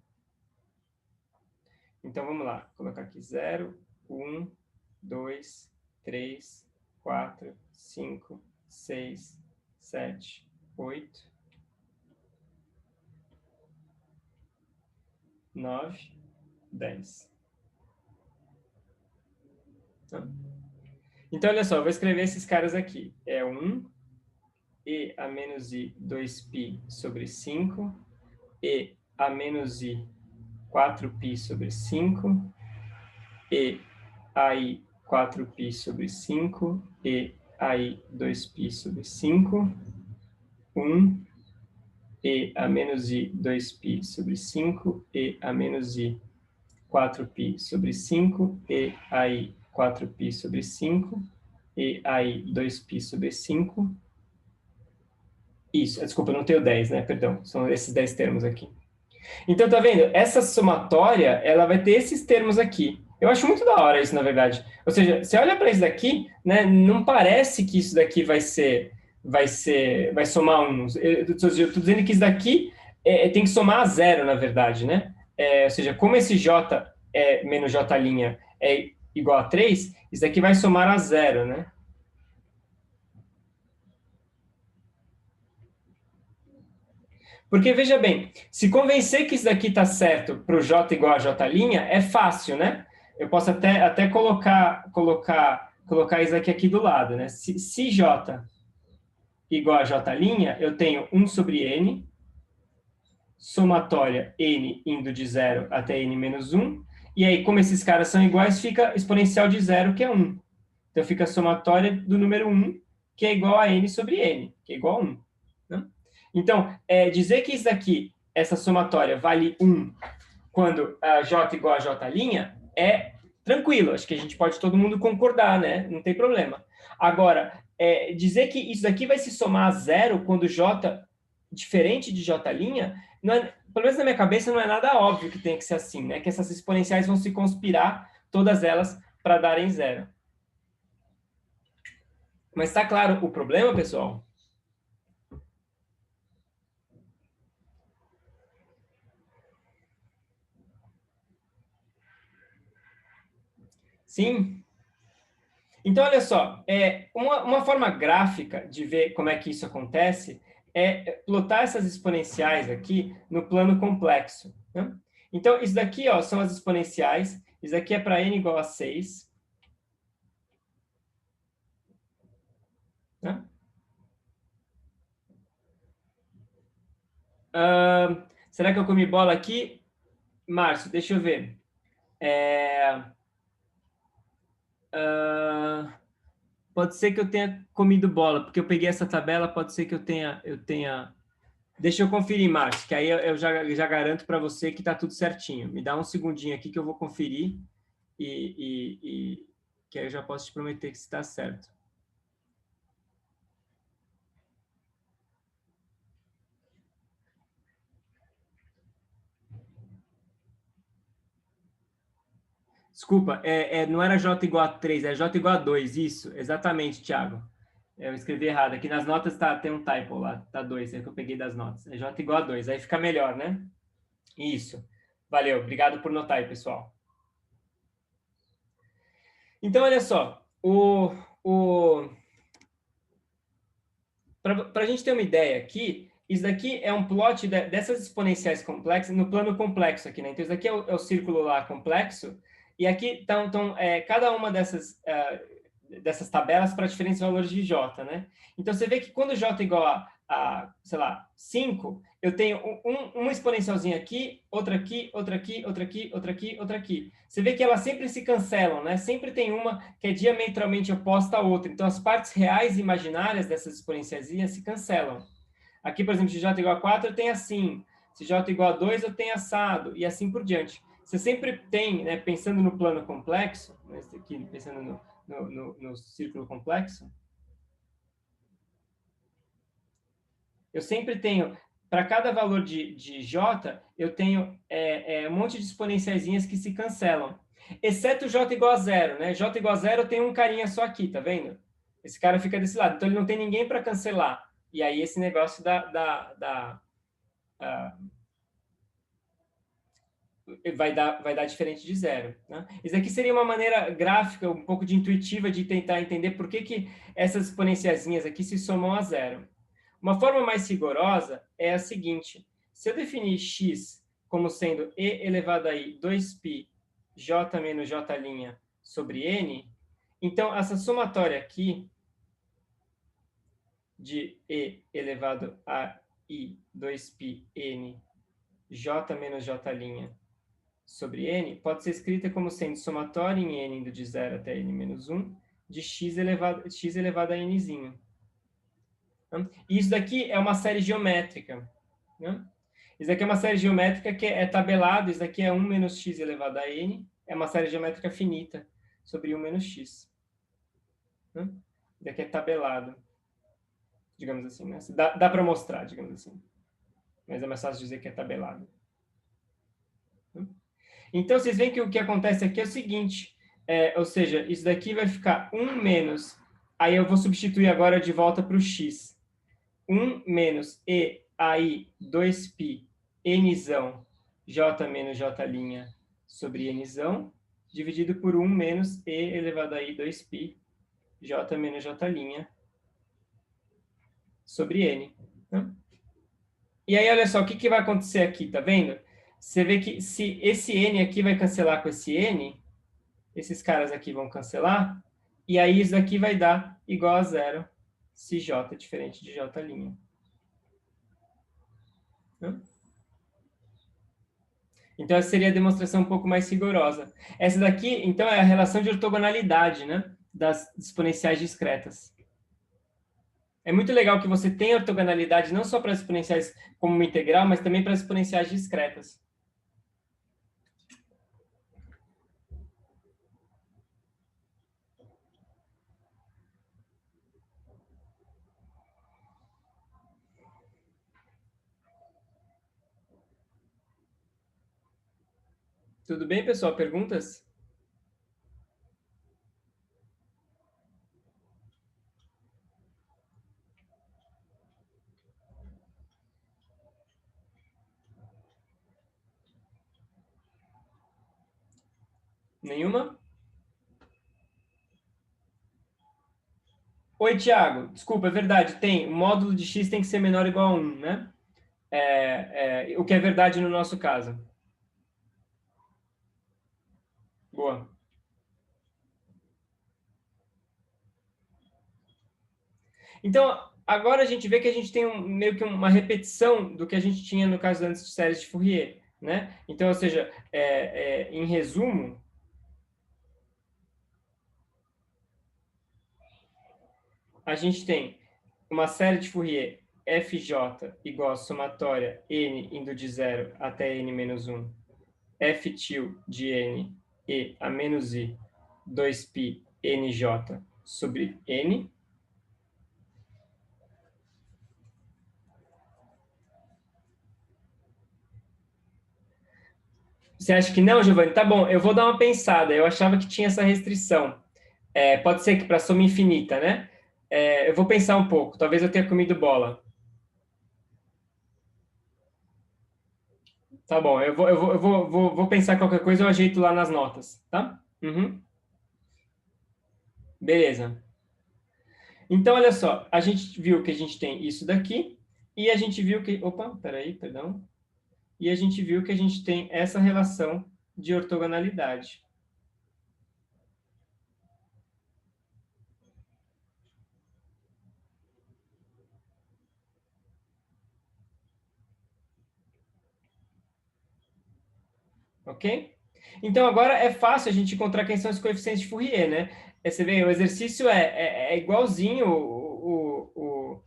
Então, vamos lá, vou colocar aqui 0, 1, 2, 3, 4, 5, 6, 7, 8, 9, 10. Então, olha só, eu vou escrever esses caras aqui. É 1, e a menos i 2π sobre 5, e a menos i 4π sobre 5, e aí 4π sobre 5, e aí 2π sobre 5, 1, e a menos i 2π sobre 5, e a menos i 4π sobre 5, e aí 4π sobre 5, e aí 2π sobre 5. Isso, desculpa, eu não tenho 10, né? Perdão, são esses 10 termos aqui. Então, tá vendo? Essa somatória, ela vai ter esses termos aqui. Eu acho muito da hora isso, na verdade. Ou seja, você olha para isso daqui, né? Não parece que isso daqui vai somar uns. Eu estou dizendo que isso daqui tem que somar a zero, na verdade, né? Ou seja, como esse j menos j' é igual a 3, isso daqui vai somar a zero, né? Porque, veja bem, se convencer que isso daqui está certo para o j igual a j', é fácil, né? Eu posso até colocar isso aqui do lado, né? Se j igual a j', eu tenho 1 sobre n, somatória n indo de 0 até n menos 1, e aí, como esses caras são iguais, fica exponencial de 0, que é 1. Então, fica a somatória do número 1, que é igual a n sobre n, que é igual a 1. Né? Então, dizer que isso daqui, essa somatória, vale 1 quando j igual a j' é tranquilo. Acho que a gente pode todo mundo concordar, né? Não tem problema. Agora, dizer que isso daqui vai se somar a 0 quando j diferente de j', não é, pelo menos na minha cabeça, não é nada óbvio que tem que ser assim, né? Que essas exponenciais vão se conspirar, todas elas, para darem 0. Mas está claro o problema, pessoal? Sim? Então, olha só, uma forma gráfica de ver como é que isso acontece é plotar essas exponenciais aqui no plano complexo. Né? Então, isso daqui ó, são as exponenciais. Isso daqui é para n igual a 6. Né? Será que eu comi bola aqui? Márcio, deixa eu ver. Pode ser que eu tenha comido bola, porque eu peguei essa tabela, pode ser que eu tenha. Deixa eu conferir, Márcio, que aí eu já garanto para você que está tudo certinho. Me dá um segundinho aqui que eu vou conferir e que aí eu já posso te prometer que está certo. Desculpa, não era J igual a 3, é J igual a 2. Isso, exatamente, Thiago. Eu escrevi errado. Aqui nas notas tem um typo lá, tá 2, é que eu peguei das notas. É J igual a 2, aí fica melhor, né? Isso. Valeu, obrigado por notar aí, pessoal. Então, olha só, para a gente ter uma ideia aqui, isso daqui é um plot dessas exponenciais complexas, no plano complexo aqui, né? Então, isso daqui é o círculo lá complexo, e aqui estão cada uma dessas tabelas para diferentes valores de J, né? Então, você vê que quando J é igual sei lá, 5, eu tenho uma exponencialzinha aqui, outra aqui, outra aqui, outra aqui, outra aqui, outra aqui. Você vê que elas sempre se cancelam, né? Sempre tem uma que é diametralmente oposta à outra. Então, as partes reais e imaginárias dessas exponencialzinhas se cancelam. Aqui, por exemplo, se J igual a 4, eu tenho assim. Se J igual a 2, eu tenho assado. E assim por diante. Você sempre tem, né, pensando no plano complexo, aqui, pensando no círculo complexo, eu sempre tenho, para cada valor de J, eu tenho um monte de exponenciaizinhas que se cancelam. Exceto J igual a 0, né? J igual a 0, eu tenho um carinha só aqui, tá vendo? Esse cara fica desse lado. Então, ele não tem ninguém para cancelar. E aí, esse negócio vai dar diferente de zero. Né? Isso aqui seria uma maneira gráfica, um pouco de intuitiva, de tentar entender por que essas exponenciazinhas aqui se somam a zero. Uma forma mais rigorosa é a seguinte: se eu definir x como sendo e elevado a i 2π j menos j' sobre n, então essa somatória aqui de e elevado a i 2π n j menos j' sobre n pode ser escrita como sendo somatória em n indo de 0 até n menos 1 de x elevado a nzinho. E isso daqui é uma série geométrica. Né? Isso daqui é uma série geométrica que é tabelado. Isso daqui é 1 menos x elevado a n. É uma série geométrica finita sobre 1 menos x. Né? Isso daqui é tabelado. Digamos assim. Né? Dá para mostrar, digamos assim. Mas é mais fácil dizer que é tabelado. Então, vocês veem que o que acontece aqui é o seguinte. Ou seja, isso daqui vai ficar 1 menos... Aí eu vou substituir agora de volta para o x. 1 menos e aí 2π nzão j menos j' sobre nzão, dividido por 1 menos e elevado a i 2π j menos j' sobre n. E aí, olha só, o que vai acontecer aqui, tá vendo? Você vê que se esse n aqui vai cancelar com esse n, esses caras aqui vão cancelar, e aí isso daqui vai dar igual a zero se j é diferente de j'. Então, essa seria a demonstração um pouco mais rigorosa. Essa daqui, então, é a relação de ortogonalidade, né, das exponenciais discretas. É muito legal que você tenha ortogonalidade não só para as exponenciais como uma integral, mas também para as exponenciais discretas. Tudo bem, pessoal? Perguntas? Nenhuma? Oi, Thiago. Desculpa, é verdade. Tem. O módulo de x tem que ser menor ou igual a 1, né? O que é verdade no nosso caso. Boa. Então, agora a gente vê que a gente tem meio que uma repetição do que a gente tinha no caso antes de séries de Fourier, né? Então, ou seja, em resumo, a gente tem uma série de Fourier fj igual a somatória n indo de 0 até n menos 1, f til de n e a menos i 2π nj sobre n. Você acha que não, Giovanni? Tá bom, eu vou dar uma pensada. Eu achava que tinha essa restrição. Pode ser que para soma infinita, né? Eu vou pensar um pouco. Talvez eu tenha comido bola. Tá bom, eu vou pensar qualquer coisa, eu ajeito lá nas notas, tá? Uhum. Beleza. Então, olha só, a gente viu que a gente tem isso daqui, e a gente viu que... Opa, peraí, perdão. E a gente viu que a gente tem essa relação de ortogonalidade. Ok? Então, agora é fácil a gente encontrar quem são os coeficientes de Fourier, né? Você vê, o exercício é igualzinho o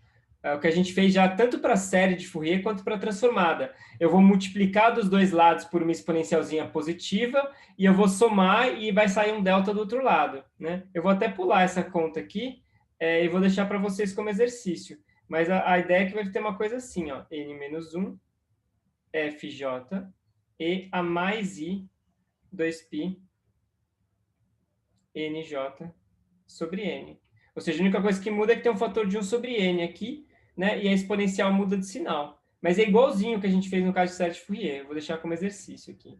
que a gente fez já tanto para a série de Fourier quanto para a transformada. Eu vou multiplicar dos dois lados por uma exponencialzinha positiva e eu vou somar e vai sair um delta do outro lado, né? Eu vou até pular essa conta aqui e vou deixar para vocês como exercício. Mas a ideia é que vai ter uma coisa assim, ó, n menos 1 fj e a mais i 2π nj sobre n. Ou seja, a única coisa que muda é que tem um fator de 1 sobre n aqui, né? E a exponencial muda de sinal. Mas é igualzinho o que a gente fez no caso de série de Fourier. Eu vou deixar como exercício aqui.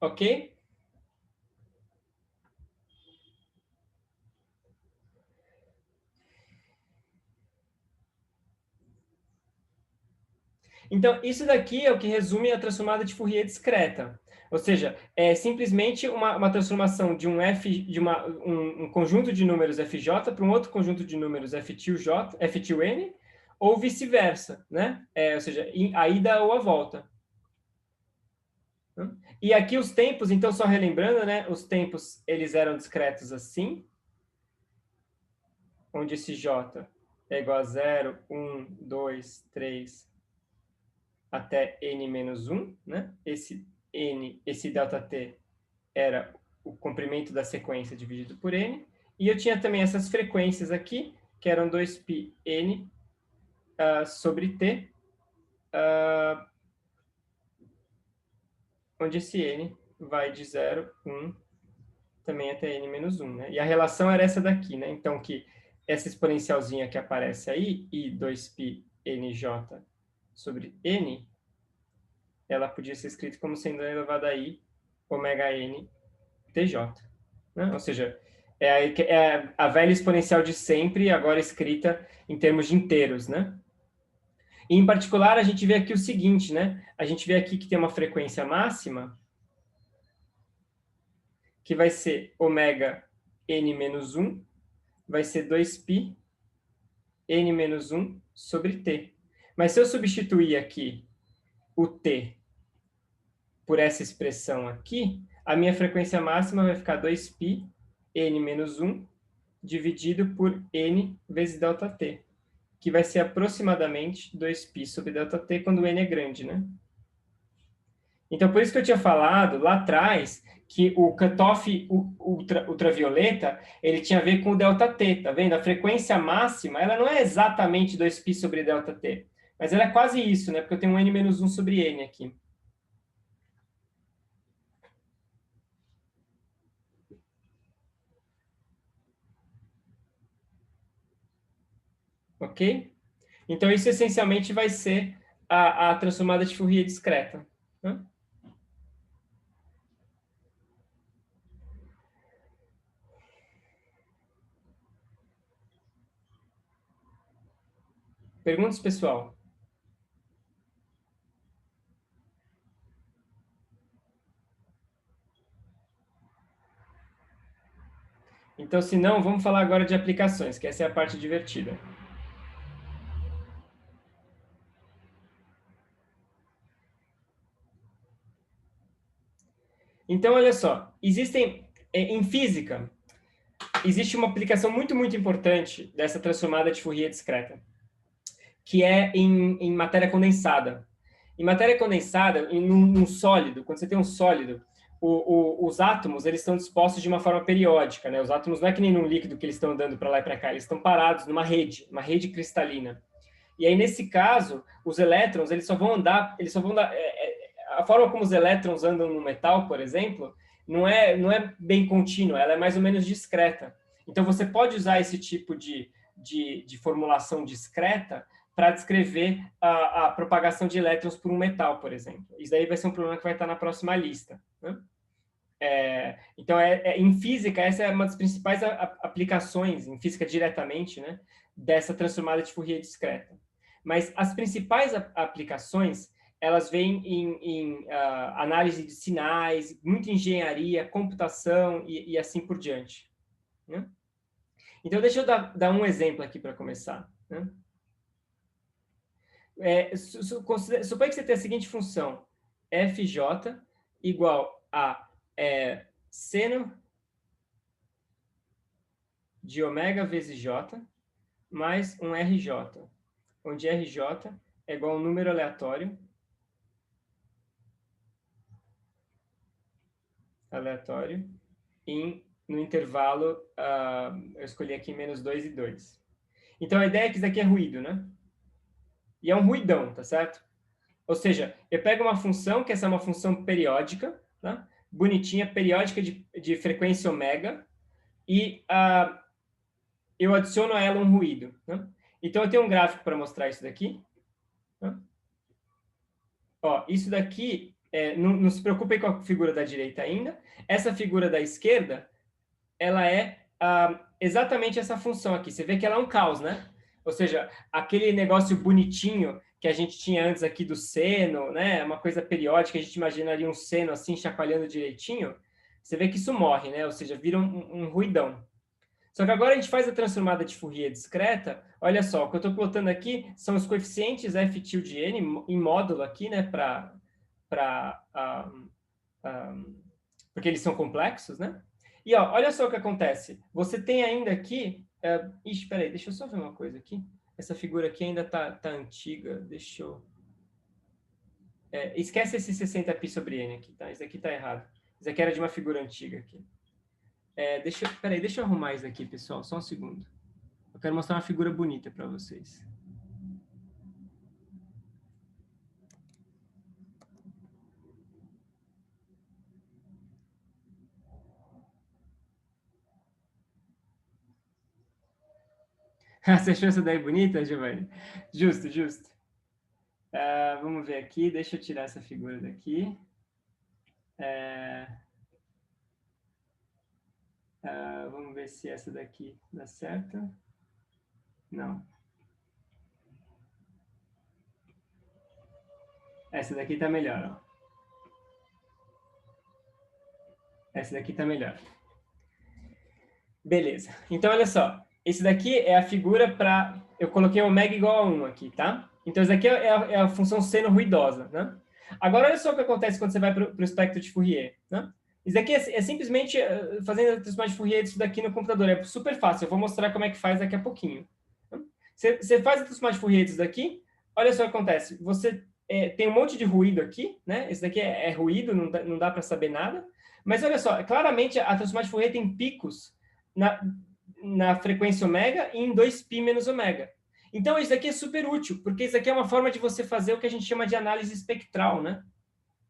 Ok? Então, isso daqui é o que resume a transformada de Fourier discreta. Ou seja, é simplesmente uma transformação de um f de um conjunto de números fj para um outro conjunto de números f til n, ou vice-versa, né? Ou seja, a ida ou a volta. E aqui os tempos, então, só relembrando, né? Os tempos, eles eram discretos assim, onde esse j é igual a 0, 1, 2, 3, até n menos 1, né? Esse ΔT era o comprimento da sequência dividido por n, e eu tinha também essas frequências aqui, que eram 2π n sobre t, onde esse n vai de 0, 1, também até n menos 1, né? E a relação era essa daqui, né? Então, que essa exponencialzinha que aparece aí, i 2π nj sobre n, ela podia ser escrita como sendo elevada a i ômega n tj. Né? Ou seja, é a velha exponencial de sempre, agora escrita em termos de inteiros, né? E, em particular, a gente vê aqui o seguinte, né? A gente vê aqui que tem uma frequência máxima, que vai ser ômega n menos 1, vai ser 2π n menos 1 sobre t. Mas se eu substituir aqui o t por essa expressão aqui, a minha frequência máxima vai ficar 2π n menos 1 dividido por n vezes ΔT, que vai ser aproximadamente 2π sobre ΔT quando n é grande, né? Então, por isso que eu tinha falado lá atrás que o cutoff ultravioleta, ele tinha a ver com o ΔT, tá vendo? A frequência máxima, ela não é exatamente 2π sobre ΔT, mas ela é quase isso, né? Porque eu tenho um n menos 1 sobre n aqui. Ok? Então, isso essencialmente vai ser a transformada de Fourier discreta, né? Perguntas, pessoal? Então, se não, vamos falar agora de aplicações, que essa é a parte divertida. Então, olha só, em física, existe uma aplicação muito, muito importante dessa transformada de Fourier discreta, que é em matéria condensada. Em matéria condensada, num sólido, quando você tem um sólido, os átomos eles estão dispostos de uma forma periódica, né? Os átomos não é que nem num líquido que eles estão andando para lá e para cá, eles estão parados numa uma rede cristalina. E aí nesse caso, os elétrons eles só vão andar, a forma como os elétrons andam no metal, por exemplo, não é bem contínua, ela é mais ou menos discreta. Então você pode usar esse tipo de formulação discreta para descrever a propagação de elétrons por um metal, por exemplo. Isso daí vai ser um problema que vai estar na próxima lista, né? Então, em física, essa é uma das principais aplicações, em física diretamente, né, dessa transformada de Fourier discreta. Mas as principais aplicações, elas vêm em análise de sinais, muita engenharia, computação e assim por diante, né? Então, deixa eu dar um exemplo aqui para começar, né? Suponha que você tem a seguinte função: FJ igual a seno de ômega vezes J mais um RJ, onde RJ é igual a um número aleatório, no intervalo, eu escolhi aqui menos 2 e 2. Então, a ideia é que isso aqui é ruído, né? E é um ruidão, tá certo? Ou seja, eu pego uma função, que essa é uma função periódica, tá? Bonitinha, periódica de frequência ômega, e eu adiciono a ela um ruído, né? Então, eu tenho um gráfico para mostrar isso daqui, né? Ó, isso daqui, não se preocupem com a figura da direita ainda. Essa figura da esquerda, ela é exatamente essa função aqui. Você vê que ela é um caos, né? Ou seja, aquele negócio bonitinho que a gente tinha antes aqui do seno, né? Uma coisa periódica, a gente imaginaria um seno assim, chacoalhando direitinho. Você vê que isso morre, né? Ou seja, vira um ruidão. Só que agora a gente faz a transformada de Fourier discreta. Olha só, o que eu estou plotando aqui são os coeficientes f tilde n em módulo aqui, né? Porque eles são complexos, né? E ó, olha só o que acontece. Você tem ainda aqui... ixi, peraí, deixa eu só ver uma coisa aqui. Essa figura aqui ainda tá antiga. Deixa eu... esquece esse 60π sobre n aqui, tá? Isso aqui tá errado. Isso aqui era de uma figura antiga aqui. Peraí, deixa eu arrumar isso aqui, pessoal. Só um segundo. Eu quero mostrar uma figura bonita para vocês. Você achou essa daí bonita, Giovanni? Justo, justo. Vamos ver aqui. Deixa eu tirar essa figura daqui. Vamos ver se essa daqui dá certo. Não. Essa daqui tá melhor, ó. Essa daqui tá melhor. Beleza. Então, olha só. Esse daqui é a figura para... Eu coloquei ômega igual a 1 aqui, tá? Então, isso daqui é a função seno ruidosa, né? Agora, olha só o que acontece quando você vai para o espectro de Fourier, né? Isso daqui é simplesmente fazendo a transformação de Fourier disso daqui no computador. É super fácil. Eu vou mostrar como é que faz daqui a pouquinho. Você faz a transformação de Fourier disso daqui, olha só o que acontece. Você tem um monte de ruído aqui, né? Esse daqui é ruído, não dá para saber nada. Mas olha só, claramente a transformação de Fourier tem picos na frequência ômega e em 2π menos ômega. Então, isso aqui é super útil, porque isso aqui é uma forma de você fazer o que a gente chama de análise espectral, né?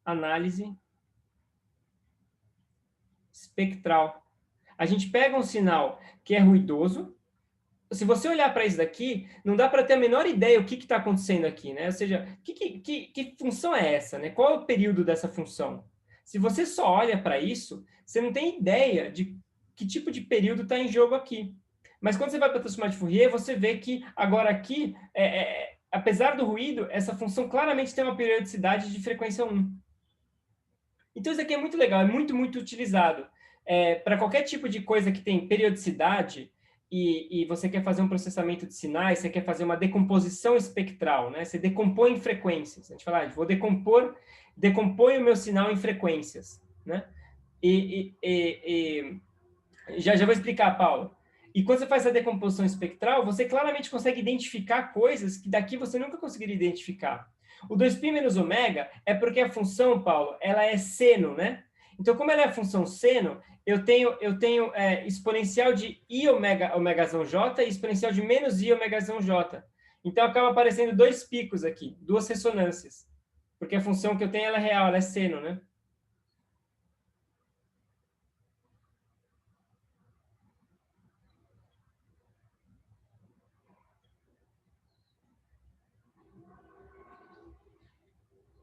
Análise espectral. A gente pega um sinal que é ruidoso, se você olhar para isso daqui, não dá para ter a menor ideia o que está acontecendo aqui, né? Ou seja, que função é essa, né? Qual é o período dessa função? Se você só olha para isso, você não tem ideia de que tipo de período está em jogo aqui. Mas quando você vai para a transformada de Fourier, você vê que agora aqui, apesar do ruído, essa função claramente tem uma periodicidade de frequência 1. Então isso aqui é muito legal, é muito, muito utilizado. Para qualquer tipo de coisa que tem periodicidade, e você quer fazer um processamento de sinais, você quer fazer uma decomposição espectral, né? Você decompõe em frequências. A gente fala, vou decompõe o meu sinal em frequências, né? Já vou explicar, Paulo. E quando você faz a decomposição espectral, você claramente consegue identificar coisas que daqui você nunca conseguiria identificar. O 2π menos ômega é porque a função, Paulo, ela é seno, né? Então, como ela é a função seno, eu tenho exponencial de i omegazão j e exponencial de menos i omegazão j. Então, acaba aparecendo dois picos aqui, duas ressonâncias. Porque a função que eu tenho, ela é real, ela é seno, né?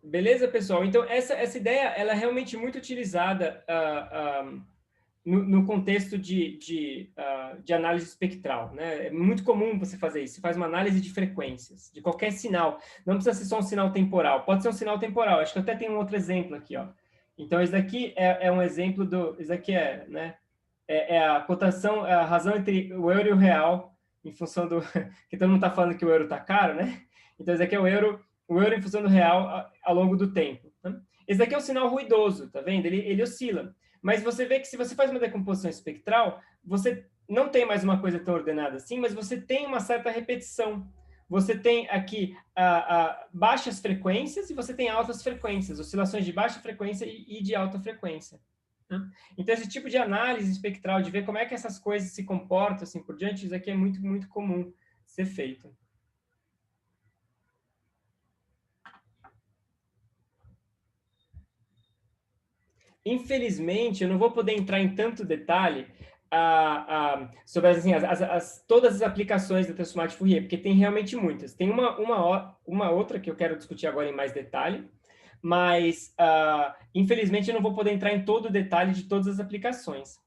Beleza, pessoal? Então, essa ideia ela é realmente muito utilizada no contexto de análise espectral, né? É muito comum você fazer isso. Você faz uma análise de frequências, de qualquer sinal. Não precisa ser só um sinal temporal. Pode ser um sinal temporal. Acho que eu até tenho um outro exemplo aqui, ó. Então, esse daqui é um exemplo do... Esse daqui né? É a cotação, é a razão entre o euro e o real, em função do... que todo mundo está falando que o euro está caro, né? Então, esse daqui é o euro em função do real ao longo do tempo. Né? Esse daqui é um sinal ruidoso, tá vendo? Ele oscila. Mas você vê que se você faz uma decomposição espectral, você não tem mais uma coisa tão ordenada assim, mas você tem uma certa repetição. Você tem aqui baixas frequências e você tem altas frequências, oscilações de baixa frequência e de alta frequência. Né? Então, esse tipo de análise espectral, de ver como é que essas coisas se comportam, assim por diante, isso aqui é muito, muito comum ser feito. Infelizmente, eu não vou poder entrar em tanto detalhe sobre assim, todas as aplicações da transformada de Fourier, porque tem realmente muitas. Tem uma outra que eu quero discutir agora em mais detalhe, mas, infelizmente, eu não vou poder entrar em todo o detalhe de todas as aplicações.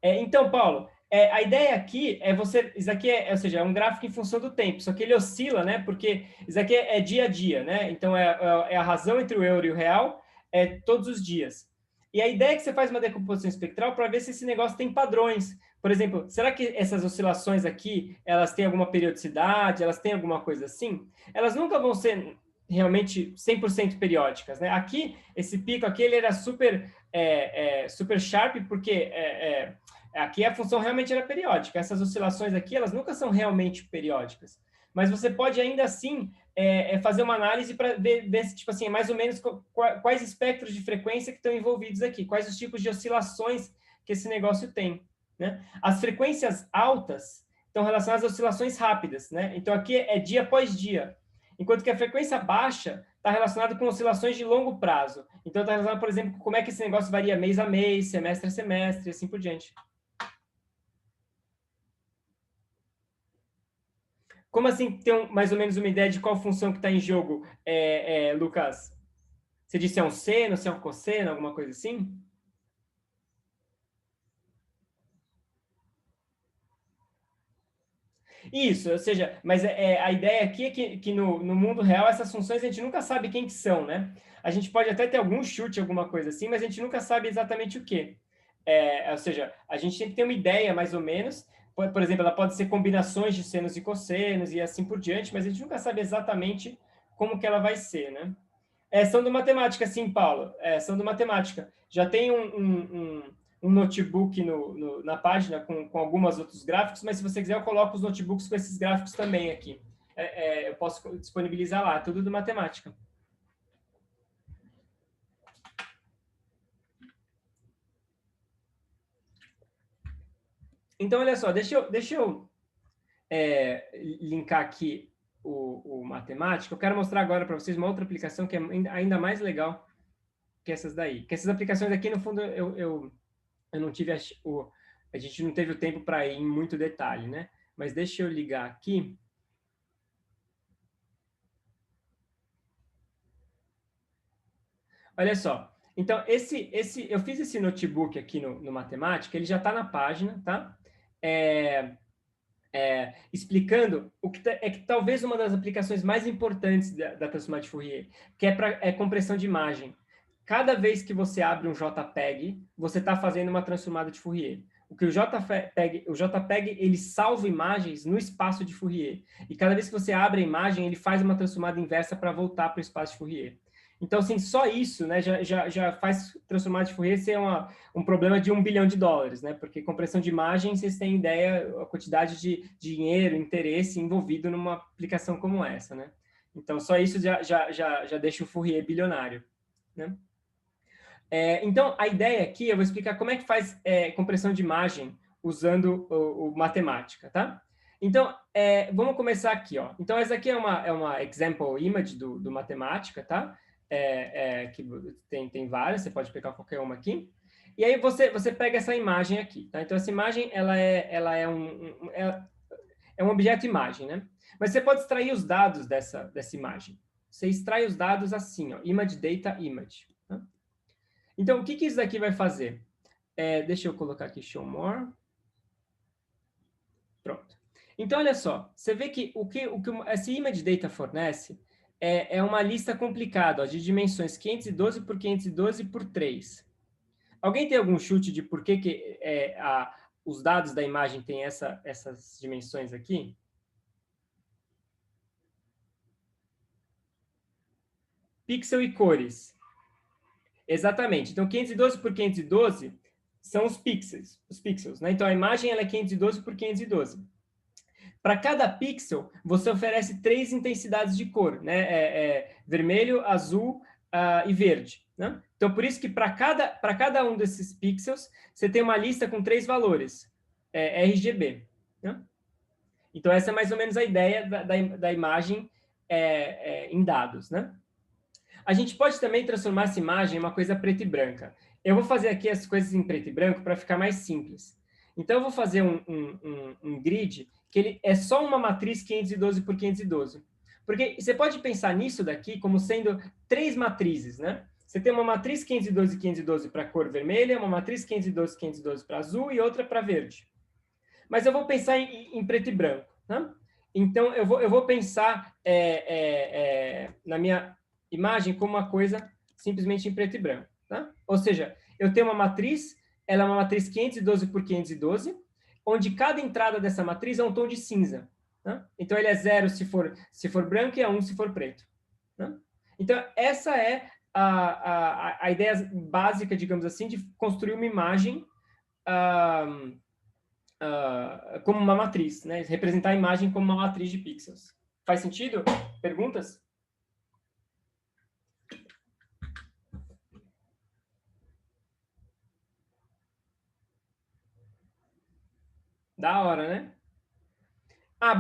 Então, Paulo, a ideia aqui é isso aqui ou seja, é um gráfico em função do tempo, só que ele oscila, né? Porque isso aqui é dia a dia, né? Então, é a razão entre o euro e o real, todos os dias. E a ideia é que você faz uma decomposição espectral para ver se esse negócio tem padrões. Por exemplo, será que essas oscilações aqui, elas têm alguma periodicidade, elas têm alguma coisa assim? Elas nunca vão ser realmente 100% periódicas, né? Aqui, esse pico aqui, ele era super sharp, porque aqui a função realmente era periódica. Essas oscilações aqui, elas nunca são realmente periódicas. Mas você pode ainda assim fazer uma análise para ver se, tipo assim, mais ou menos quais espectros de frequência que estão envolvidos aqui, quais os tipos de oscilações que esse negócio tem. Né? As frequências altas estão relacionadas a oscilações rápidas. Né? Então, aqui é dia após dia. Enquanto que a frequência baixa está relacionada com oscilações de longo prazo. Então, está relacionado, por exemplo, com como é que esse negócio varia mês a mês, semestre a semestre, e assim por diante. Como assim ter mais ou menos uma ideia de qual função que está em jogo, Lucas? Você disse é um seno, se é um cosseno, alguma coisa assim? Isso, ou seja, mas a ideia aqui é que no mundo real essas funções a gente nunca sabe quem que são, né? A gente pode até ter algum chute, alguma coisa assim, mas a gente nunca sabe exatamente o quê. Ou seja, a gente tem que ter uma ideia mais ou menos. Por exemplo, ela pode ser combinações de senos e cossenos e assim por diante, mas a gente nunca sabe exatamente como que ela vai ser, né? São do matemática, sim, Paulo. São do matemática. Já tem um notebook na página com alguns outros gráficos, mas se você quiser, eu coloco os notebooks com esses gráficos também aqui. Eu posso disponibilizar lá, tudo do matemática. Então, olha só, deixa eu linkar aqui o matemática. Eu quero mostrar agora para vocês uma outra aplicação que é ainda mais legal que essas daí. Que essas aplicações aqui, no fundo, eu não tive a gente não teve o tempo para ir em muito detalhe, né? Mas deixa eu ligar aqui. Olha só. Então, eu fiz esse notebook aqui no Matemática, ele já está na página, tá? Explicando o que é que talvez uma das aplicações mais importantes da transformada de Fourier, que é compressão de imagem. Cada vez que você abre um JPEG, você está fazendo uma transformada de Fourier. O que o JPEG ele salva imagens no espaço de Fourier. E cada vez que você abre a imagem, ele faz uma transformada inversa para voltar para o espaço de Fourier. Então, assim, só isso, né, já faz transformada de Fourier ser um problema de $1 bilhão, né? Porque compressão de imagem, vocês têm ideia a quantidade de dinheiro, interesse envolvido numa aplicação como essa, né? Então, só isso já deixa o Fourier bilionário, né? Então, a ideia aqui, eu vou explicar como é que faz compressão de imagem usando o matemática, tá? Então, vamos começar aqui, ó. Então, essa aqui é uma example image do matemática, tá? Que tem várias, você pode pegar qualquer uma aqui. E aí você pega essa imagem aqui, tá? Então, essa imagem, ela é um objeto imagem, né? Mas você pode extrair os dados dessa imagem. Você extrai os dados assim, ó, image data image. Tá? Então, o que isso daqui vai fazer? Deixa eu colocar aqui show more. Pronto. Então, olha só, você vê que o que esse image data fornece é uma lista complicada, ó, de dimensões 512 por 512 por 3. Alguém tem algum chute de por que os dados da imagem têm essas dimensões aqui? Pixel e cores. Exatamente. Então, 512 por 512 são os pixels, né? Então, a imagem ela é 512 por 512. Para cada pixel, você oferece 3 intensidades de cor, né? Vermelho, azul e verde. Né? Então, por isso que para cada um desses pixels, você tem uma lista com 3 valores, RGB. Né? Então, essa é mais ou menos a ideia da imagem em dados. Né? A gente pode também transformar essa imagem em uma coisa preta e branca. Eu vou fazer aqui as coisas em preto e branco para ficar mais simples. Então, eu vou fazer um grid que ele é só uma matriz 512 por 512. Porque você pode pensar nisso daqui como sendo 3 matrizes, né? Você tem uma matriz 512 512 para cor vermelha, uma matriz 512 512 para azul e outra para verde. Mas eu vou pensar em preto e branco, né? Então, eu vou pensar na minha imagem como uma coisa simplesmente em preto e branco. Tá? Ou seja, eu tenho uma matriz, ela é uma matriz 512 por 512, onde cada entrada dessa matriz é um tom de cinza. Tá? Então, ele é 0 se for branco e é 1 se for preto. Tá? Então, essa é a ideia básica, digamos assim, de construir uma imagem como uma matriz, né? Representar a imagem como uma matriz de pixels. Faz sentido? Perguntas? Da hora, né?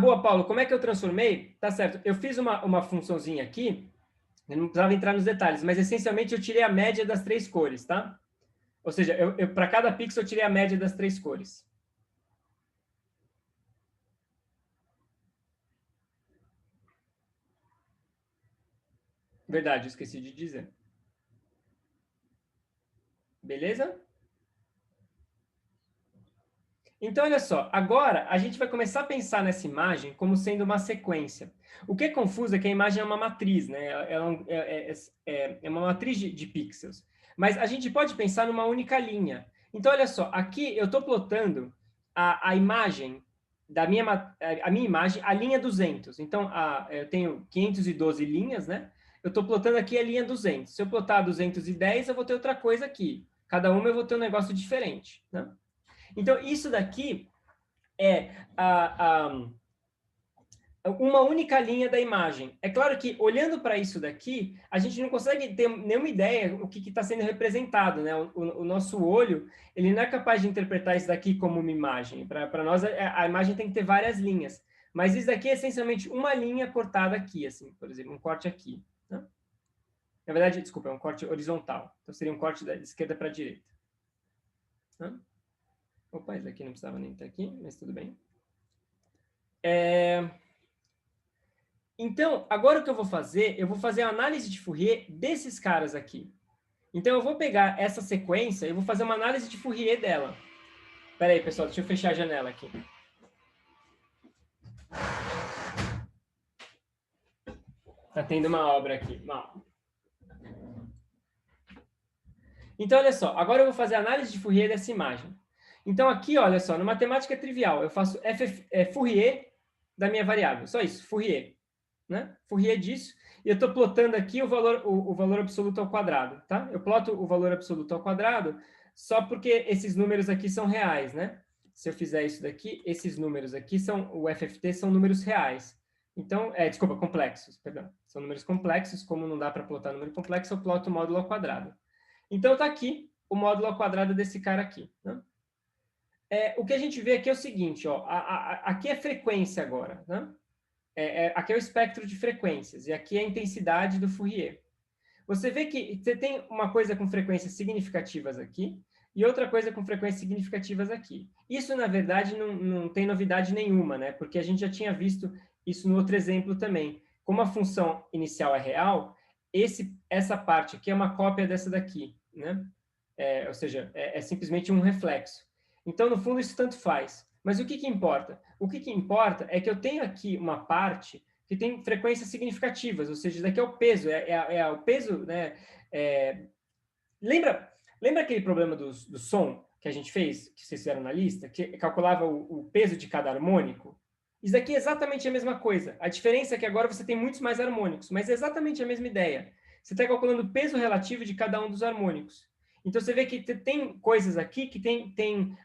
Boa, Paulo. Como é que eu transformei? Tá certo. Eu fiz uma funçãozinha aqui, eu não precisava entrar nos detalhes, mas essencialmente eu tirei a média das 3 cores, tá? Ou seja, para cada pixel eu tirei a média das 3 cores. Verdade, esqueci de dizer. Beleza? Então, olha só, agora a gente vai começar a pensar nessa imagem como sendo uma sequência. O que é confuso é que a imagem é uma matriz, né? É uma matriz de pixels. Mas a gente pode pensar numa única linha. Então, olha só, aqui eu estou plotando a imagem a minha imagem, a linha 200. Então, eu tenho 512 linhas, né? Eu estou plotando aqui a linha 200. Se eu plotar 210, eu vou ter outra coisa aqui. Cada uma eu vou ter um negócio diferente, né? Então, isso daqui é uma única linha da imagem. É claro que, olhando para isso daqui, a gente não consegue ter nenhuma ideia do que está sendo representado. Né? O nosso olho ele não é capaz de interpretar isso daqui como uma imagem. Para nós, a imagem tem que ter várias linhas. Mas isso daqui é essencialmente uma linha cortada aqui, assim, por exemplo, um corte aqui. Né? Na verdade, desculpa, é um corte horizontal. Então, seria um corte da esquerda para a direita. Né? Opa, esse daqui não precisava nem estar aqui, mas tudo bem. Então, agora o que eu vou fazer a análise de Fourier desses caras aqui. Então, eu vou pegar essa sequência e vou fazer uma análise de Fourier dela. Espera aí, pessoal, deixa eu fechar a janela aqui. Tá tendo uma obra aqui. Não. Então, olha só, agora eu vou fazer a análise de Fourier dessa imagem. Então, aqui, olha só, no matemática trivial, eu faço Fourier da minha variável. Só isso, Fourier. Né? Fourier disso. E eu estou plotando aqui o valor absoluto ao quadrado. Tá? Eu ploto o valor absoluto ao quadrado só porque esses números aqui são reais. Né? Se eu fizer isso daqui, esses números aqui são, o FFT são números reais. Então, desculpa, complexos, perdão. São números complexos, como não dá para plotar número complexo, eu ploto o módulo ao quadrado. Então, está aqui o módulo ao quadrado desse cara aqui. Né? O que a gente vê aqui é o seguinte, ó, aqui é frequência agora. Né? Aqui é o espectro de frequências, e aqui é a intensidade do Fourier. Você vê que você tem uma coisa com frequências significativas aqui, e outra coisa com frequências significativas aqui. Isso, na verdade, não tem novidade nenhuma, né? Porque a gente já tinha visto isso no outro exemplo também. Como a função inicial é real, essa parte aqui é uma cópia dessa daqui, né? Ou seja, é simplesmente um reflexo. Então, no fundo, isso tanto faz. Mas o que importa? O que importa é que eu tenho aqui uma parte que tem frequências significativas, ou seja, isso daqui é o peso, é o peso, né? Lembra aquele problema do som que a gente fez, que vocês fizeram na lista, que calculava o peso de cada harmônico? Isso daqui é exatamente a mesma coisa. A diferença é que agora você tem muitos mais harmônicos, mas é exatamente a mesma ideia. Você está calculando o peso relativo de cada um dos harmônicos. Então, você vê que tem coisas aqui que tem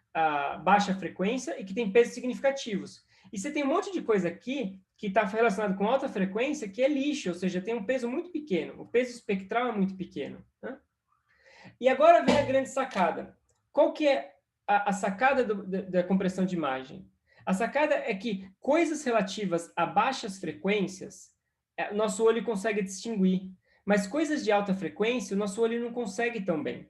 baixa frequência e que tem pesos significativos. E você tem um monte de coisa aqui que está relacionado com alta frequência que é lixo, ou seja, tem um peso muito pequeno. O peso espectral é muito pequeno. Né? E agora vem a grande sacada. Qual que é a sacada da compressão de imagem? A sacada é que coisas relativas a baixas frequências, nosso olho consegue distinguir. Mas coisas de alta frequência, o nosso olho não consegue tão bem.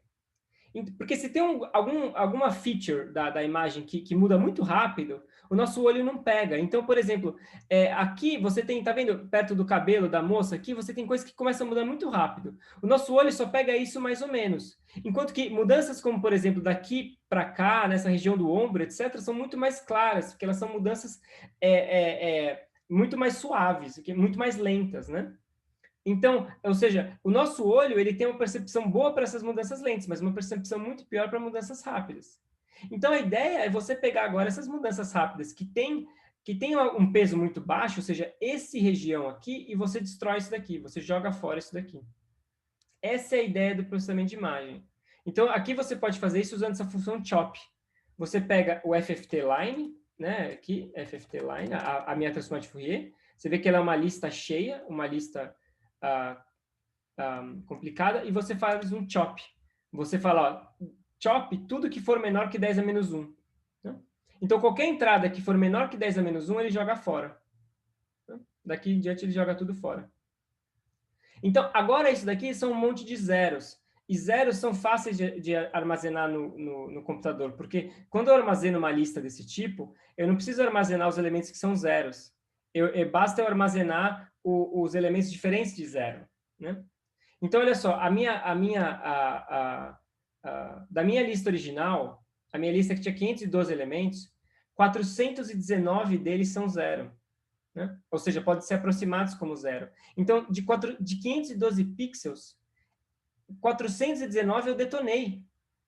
Porque se tem alguma feature da imagem que muda muito rápido, o nosso olho não pega. Então, por exemplo, aqui você tem, tá vendo, perto do cabelo da moça, aqui você tem coisas que começam a mudar muito rápido. O nosso olho só pega isso mais ou menos. Enquanto que mudanças como, por exemplo, daqui para cá, nessa região do ombro, etc., são muito mais claras, porque elas são mudanças muito mais suaves, muito mais lentas, né? Então, ou seja, o nosso olho ele tem uma percepção boa para essas mudanças lentas, mas uma percepção muito pior para mudanças rápidas. Então, a ideia é você pegar agora essas mudanças rápidas que tem um peso muito baixo, ou seja, esse região aqui, e você destrói isso daqui, você joga fora isso daqui. Essa é a ideia do processamento de imagem. Então, aqui você pode fazer isso usando essa função chop. Você pega o FFT line, né, aqui, FFT line, a minha transformada de Fourier, você vê que ela é uma lista cheia, uma lista complicada, e você faz um chop. Você fala, ó, chop tudo que for menor que 10 a menos 1. Né? Então, qualquer entrada que for menor que 10 a menos 1, ele joga fora. Né? Daqui em diante, ele joga tudo fora. Então, agora isso daqui são um monte de zeros. E zeros são fáceis de armazenar no computador, porque quando eu armazeno uma lista desse tipo, eu não preciso armazenar os elementos que são zeros. Basta eu armazenar os elementos diferentes de zero. Né? Então, olha só, da minha lista original, a minha lista que tinha 512 elementos, 419 deles são zero. Né? Ou seja, podem ser aproximados como zero. Então, de 512 pixels, 419 eu detonei.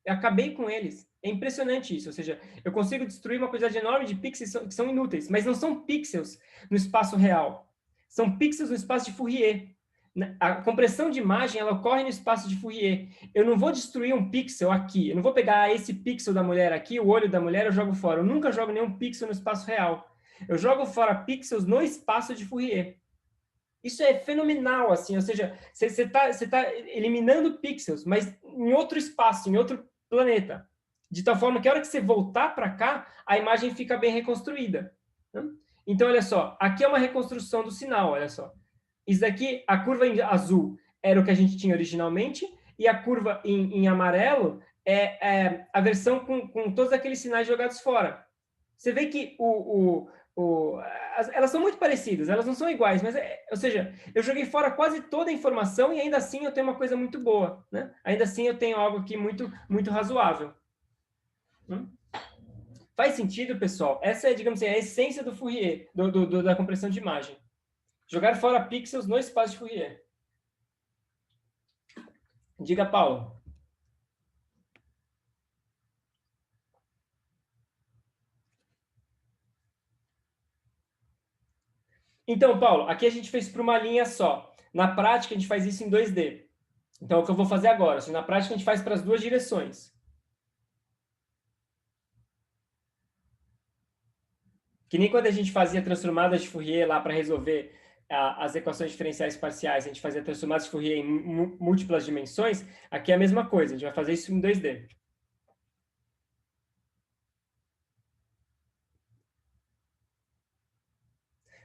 Eu acabei com eles. É impressionante isso. Ou seja, eu consigo destruir uma quantidade enorme de pixels que são inúteis, mas não são pixels no espaço real. São pixels no espaço de Fourier. A compressão de imagem ela ocorre no espaço de Fourier. Eu não vou destruir um pixel aqui. Eu não vou pegar esse pixel da mulher aqui, o olho da mulher, eu jogo fora. Eu nunca jogo nenhum pixel no espaço real. Eu jogo fora pixels no espaço de Fourier. Isso é fenomenal, assim, ou seja, você tá eliminando pixels, mas em outro espaço, em outro planeta. De tal forma que a hora que você voltar para cá, a imagem fica bem reconstruída. Né? Então, olha só, aqui é uma reconstrução do sinal, olha só. Isso daqui, a curva em azul era o que a gente tinha originalmente, e a curva em amarelo é a versão com todos aqueles sinais jogados fora. Você vê que elas são muito parecidas, elas não são iguais, mas, ou seja, eu joguei fora quase toda a informação e ainda assim eu tenho uma coisa muito boa, né? Ainda assim eu tenho algo aqui muito, muito razoável. Faz sentido, pessoal? Essa é, digamos assim, a essência do Fourier, da compressão de imagem. Jogar fora pixels no espaço de Fourier. Diga, Paulo. Então, Paulo, aqui a gente fez para uma linha só. Na prática, a gente faz isso em 2D. Então, é o que eu vou fazer agora. Assim, na prática, a gente faz para as duas direções. Que nem quando a gente fazia transformadas de Fourier lá para resolver as equações diferenciais parciais, a gente fazia transformadas de Fourier em múltiplas dimensões, aqui é a mesma coisa, a gente vai fazer isso em 2D.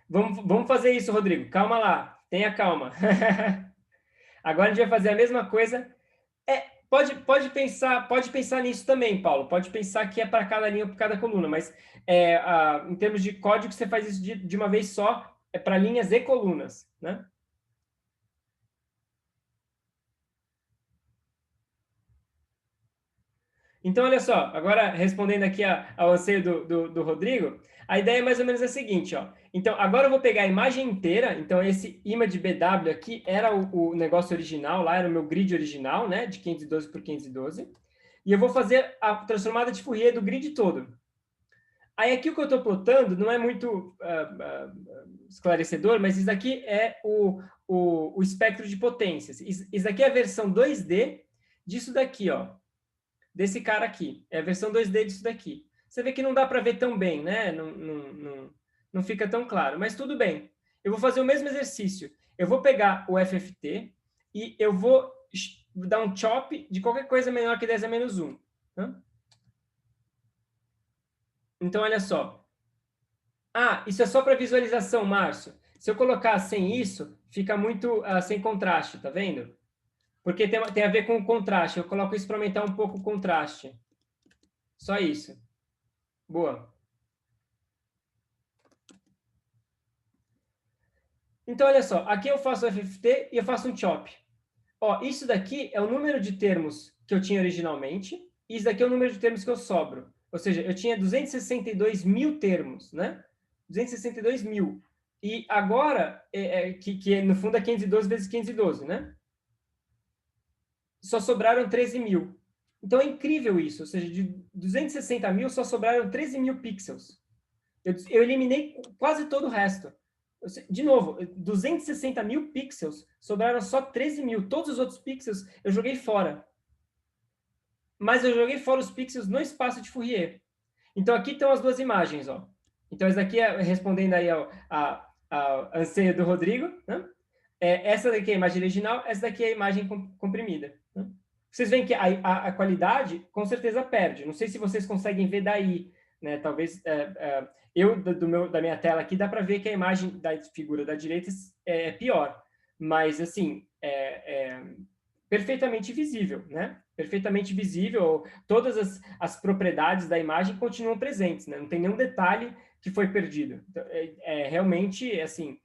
Vamos fazer isso, Rodrigo. Calma lá, tenha calma. Agora a gente vai fazer a mesma coisa. Pode pensar nisso também, Paulo. Pode pensar que é para cada linha ou para cada coluna, mas em termos de código, você faz isso de uma vez só, é para linhas e colunas, né? Então, olha só, agora respondendo aqui ao anseio do Rodrigo, a ideia é mais ou menos a seguinte, ó. Então, agora eu vou pegar a imagem inteira, então esse image BW aqui era o negócio original, lá era o meu grid original, né, de 512 por 512, e eu vou fazer a transformada de Fourier do grid todo. Aí aqui o que eu estou plotando não é muito esclarecedor, mas isso aqui é o espectro de potências. Isso aqui é a versão 2D disso daqui, ó, desse cara aqui. É a versão 2D disso daqui. Você vê que não dá para ver tão bem, né? Não fica tão claro, mas tudo bem. Eu vou fazer o mesmo exercício. Eu vou pegar o FFT e eu vou dar um chop de qualquer coisa menor que 10 a menos 1. Tá? Então, olha só. Ah, isso é só para visualização, Márcio. Se eu colocar sem isso, fica muito sem contraste, tá vendo? Porque tem a ver com o contraste. Eu coloco isso para aumentar um pouco o contraste. Só isso. Boa. Então, olha só. Aqui eu faço o FFT e eu faço um chop. Ó, isso daqui é o número de termos que eu tinha originalmente. E isso daqui é o número de termos que eu sobro. Ou seja, eu tinha 262 mil termos, né? 262 mil. E agora, que no fundo é 512 vezes 512, né? Só sobraram 13 mil. Então é incrível isso. Ou seja, de 260 mil só sobraram 13 mil pixels. Eu eliminei quase todo o resto. De novo, 260 mil pixels, sobraram só 13 mil. Todos os outros pixels eu joguei fora. Mas eu joguei fora os pixels no espaço de Fourier. Então aqui estão as duas imagens, ó. Então isso aqui é respondendo aí ao anseio do Rodrigo, né? Essa daqui é a imagem original, essa daqui é a imagem comprimida. Né? Vocês veem que a qualidade com certeza perde. Não sei se vocês conseguem ver daí, né? Talvez eu da minha tela aqui dá para ver que a imagem da figura da direita é pior, mas assim perfeitamente visível, né? Perfeitamente visível. Todas as propriedades da imagem continuam presentes, né? Não tem nenhum detalhe que foi perdido. Então, realmente assim.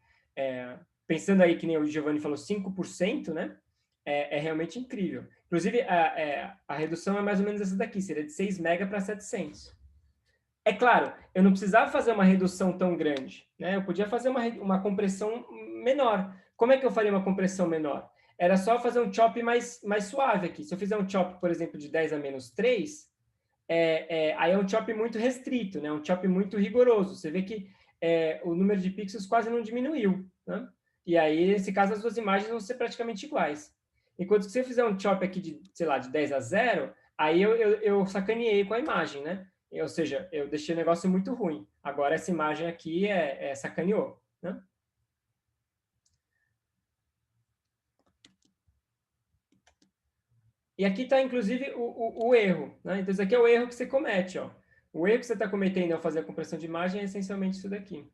Pensando aí que nem o Giovanni falou, 5%, né? É realmente incrível. Inclusive, a redução é mais ou menos essa daqui, seria de 6 mega para 700. É claro, eu não precisava fazer uma redução tão grande, né? Eu podia fazer uma compressão menor. Como é que eu faria uma compressão menor? Era só fazer um chop mais suave aqui. Se eu fizer um chop, por exemplo, de 10 a menos 3, aí é um chop muito restrito, né? Um chop muito rigoroso. Você vê que o número de pixels quase não diminuiu, né? E aí, nesse caso, as duas imagens vão ser praticamente iguais. Enquanto que se eu fizer um chop aqui de, sei lá, de 10 a 0, aí eu sacaneei com a imagem, né? Ou seja, eu deixei o negócio muito ruim. Agora, essa imagem aqui sacaneou, né? E aqui está, inclusive, o erro, né? Então, isso aqui é o erro que você comete, ó. O erro que você está cometendo ao fazer a compressão de imagem é essencialmente isso daqui.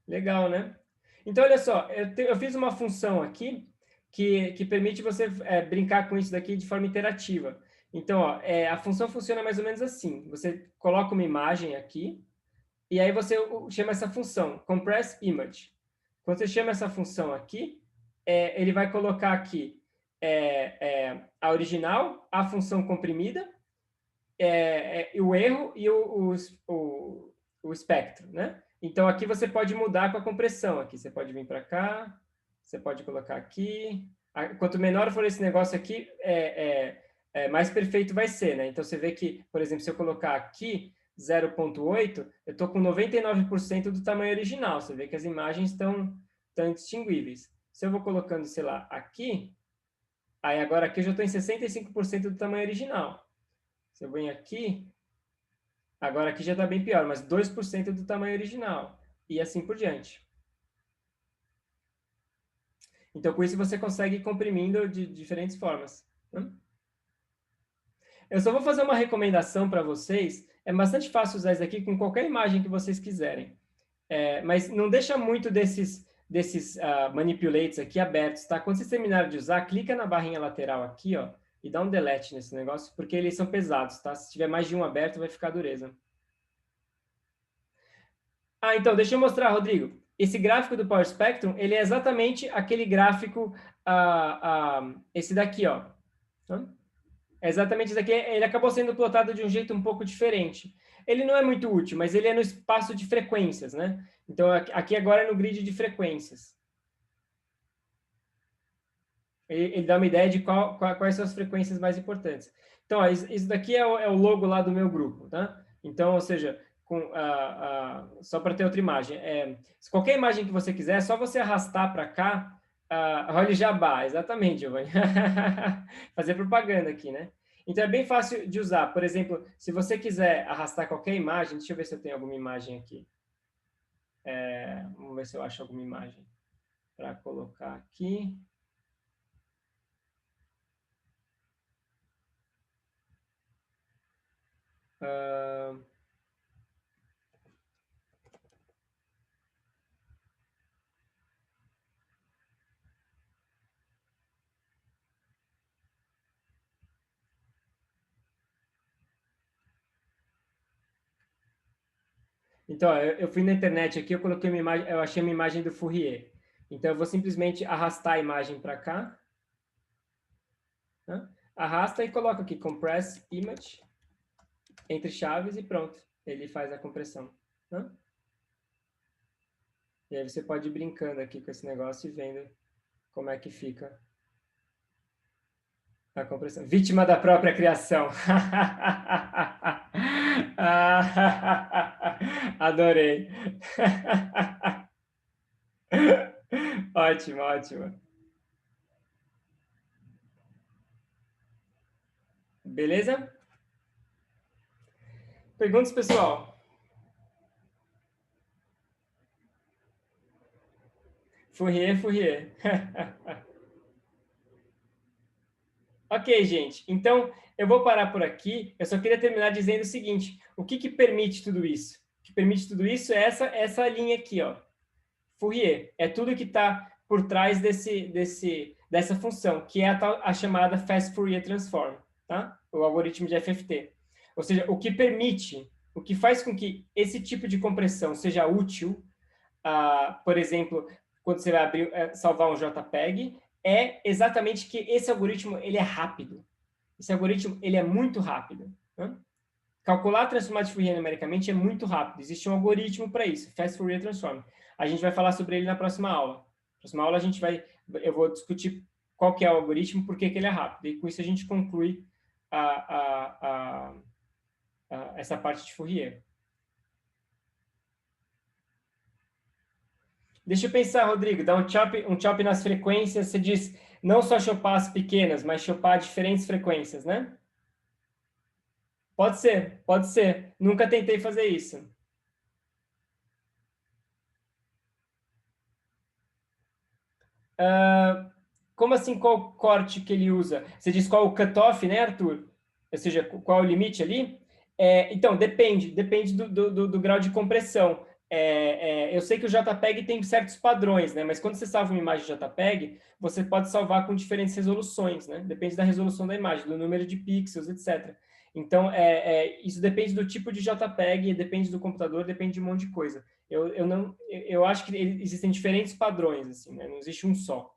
Legal, né? Então, olha só, eu fiz uma função aqui que permite você brincar com isso daqui de forma interativa. Então, ó, a função funciona mais ou menos assim. Você coloca uma imagem aqui, e aí você chama essa função, compress image. Quando você chama essa função aqui, ele vai colocar aqui a original, a função comprimida, o erro e o espectro, né? Então, aqui você pode mudar com a compressão. Aqui você pode vir para cá, você pode colocar aqui. Quanto menor for esse negócio aqui, mais perfeito vai ser, né? Então, você vê que, por exemplo, se eu colocar aqui 0,8, eu estou com 99% do tamanho original. Você vê que as imagens estão indistinguíveis. Se eu vou colocando, sei lá, aqui, aí agora aqui eu já estou em 65% do tamanho original. Se eu venho aqui, agora aqui já está bem pior, mas 2% do tamanho original. E assim por diante. Então, com isso, você consegue ir comprimindo de diferentes formas. Né? Eu só vou fazer uma recomendação para vocês. É bastante fácil usar isso aqui com qualquer imagem que vocês quiserem. Mas não deixa muito desses manipulates aqui abertos, tá? Quando vocês terminarem de usar, clica na barrinha lateral aqui, ó, e dá um delete nesse negócio, porque eles são pesados, tá? Se tiver mais de um aberto, vai ficar dureza. Então, deixa eu mostrar, Rodrigo. Esse gráfico do Power Spectrum, ele é exatamente aquele gráfico, esse daqui, ó. É exatamente isso aqui. Ele acabou sendo plotado de um jeito um pouco diferente. Ele não é muito útil, mas ele é no espaço de frequências, né? Então, aqui agora é no grid de frequências. Ele dá uma ideia de quais são as frequências mais importantes. Então, ó, isso daqui é o logo lá do meu grupo, tá? Então, ou seja, só para ter outra imagem. Qualquer imagem que você quiser, é só você arrastar para cá. Olha Jabá, exatamente, Giovanni. Fazer propaganda aqui, né? Então, é bem fácil de usar. Por exemplo, se você quiser arrastar qualquer imagem, deixa eu ver se eu tenho alguma imagem aqui. Vamos ver se eu acho alguma imagem para colocar aqui. Então, eu fui na internet aqui, eu coloquei uma imagem, eu achei uma imagem do Fourier. Então, eu vou simplesmente arrastar a imagem para cá. Né? Arrasta e coloca aqui, compress image, entre chaves e pronto. Ele faz a compressão. Né? E aí você pode ir brincando aqui com esse negócio e vendo como é que fica a compressão. Vítima da própria criação. Adorei. Ótimo, ótimo. Beleza? Perguntas, pessoal? Fourier, Fourier. Ok, gente. Então, eu vou parar por aqui. Eu só queria terminar dizendo o seguinte. O que permite tudo isso? O que permite tudo isso é essa linha aqui, ó. Fourier. É tudo que está por trás dessa função, que é a chamada Fast Fourier Transform, tá? O algoritmo de FFT. Ou seja, o que faz com que esse tipo de compressão seja útil, por exemplo, quando você vai salvar um JPEG, é exatamente que esse algoritmo ele é rápido. Esse algoritmo ele é muito rápido. Né? Calcular transformar de Fourier numericamente é muito rápido. Existe um algoritmo para isso, Fast Fourier Transform. A gente vai falar sobre ele na próxima aula. Na próxima aula eu vou discutir qual que é o algoritmo, por que ele é rápido. E com isso a gente conclui essa parte de Fourier. Deixa eu pensar, Rodrigo, dá um chop nas frequências. Você diz não só chopar as pequenas, mas chopar diferentes frequências, né? Pode ser, pode ser. Nunca tentei fazer isso. Como assim, qual corte que ele usa? Você diz qual o cutoff, né, Arthur? Ou seja, qual o limite ali? Então, depende do grau de compressão. eu sei que o JPEG tem certos padrões, né? Mas quando você salva uma imagem JPEG, você pode salvar com diferentes resoluções, né? Depende da resolução da imagem, do número de pixels, etc. Então, isso depende do tipo de JPEG, depende do computador, depende de um monte de coisa. Eu acho que existem diferentes padrões, assim, né? Não existe um só.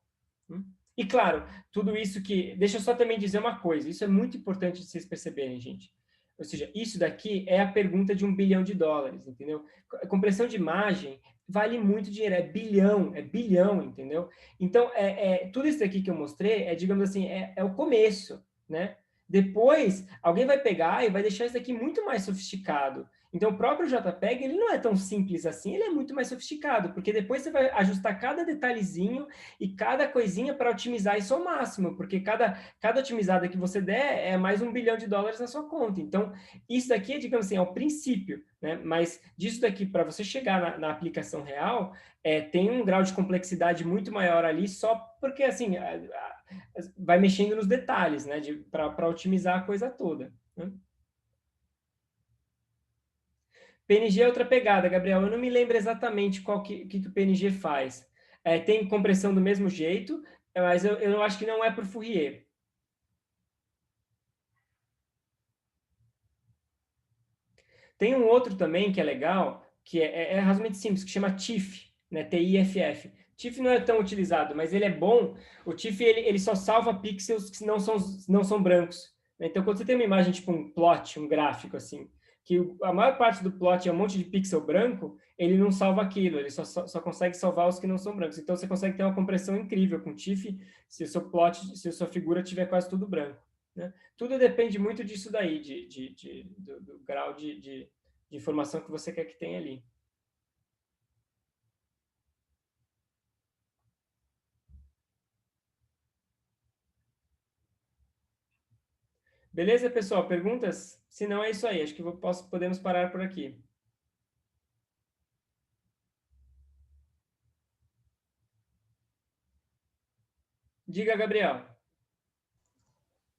E, claro, tudo isso que... Deixa eu só também dizer uma coisa. Isso é muito importante de vocês perceberem, gente. Ou seja, isso daqui é a pergunta de $1 bilhão, entendeu? A compressão de imagem vale muito dinheiro, é bilhão, entendeu? Então, tudo isso aqui que eu mostrei digamos assim, é o começo, né? Depois, alguém vai pegar e vai deixar isso aqui muito mais sofisticado. Então, o próprio JPEG, ele não é tão simples assim, ele é muito mais sofisticado, porque depois você vai ajustar cada detalhezinho e cada coisinha para otimizar isso ao máximo, porque cada otimizada que você der é mais $1 bilhão na sua conta. Então, isso daqui, digamos assim, é o princípio, né? Mas disso daqui, para você chegar na aplicação real, tem um grau de complexidade muito maior ali, só porque, assim, vai mexendo nos detalhes, né? Para otimizar a coisa toda, né? PNG é outra pegada, Gabriel. Eu não me lembro exatamente qual que o PNG faz. Tem compressão do mesmo jeito, mas eu acho que não é por Fourier. Tem um outro também que é legal, que é razoavelmente simples, que chama TIFF, né? TIFF. TIFF não é tão utilizado, mas ele é bom. O TIFF ele só salva pixels que não são brancos, né? Então, quando você tem uma imagem tipo um plot, um gráfico assim, que a maior parte do plot é um monte de pixel branco, ele não salva aquilo, ele só consegue salvar os que não são brancos. Então, você consegue ter uma compressão incrível com TIFF se o seu plot, se a sua figura tiver quase tudo branco, né? Tudo depende muito disso daí, do grau de informação que você quer que tenha ali. Beleza, pessoal? Perguntas? Se não, é isso aí. Acho que podemos parar por aqui. Diga, Gabriel.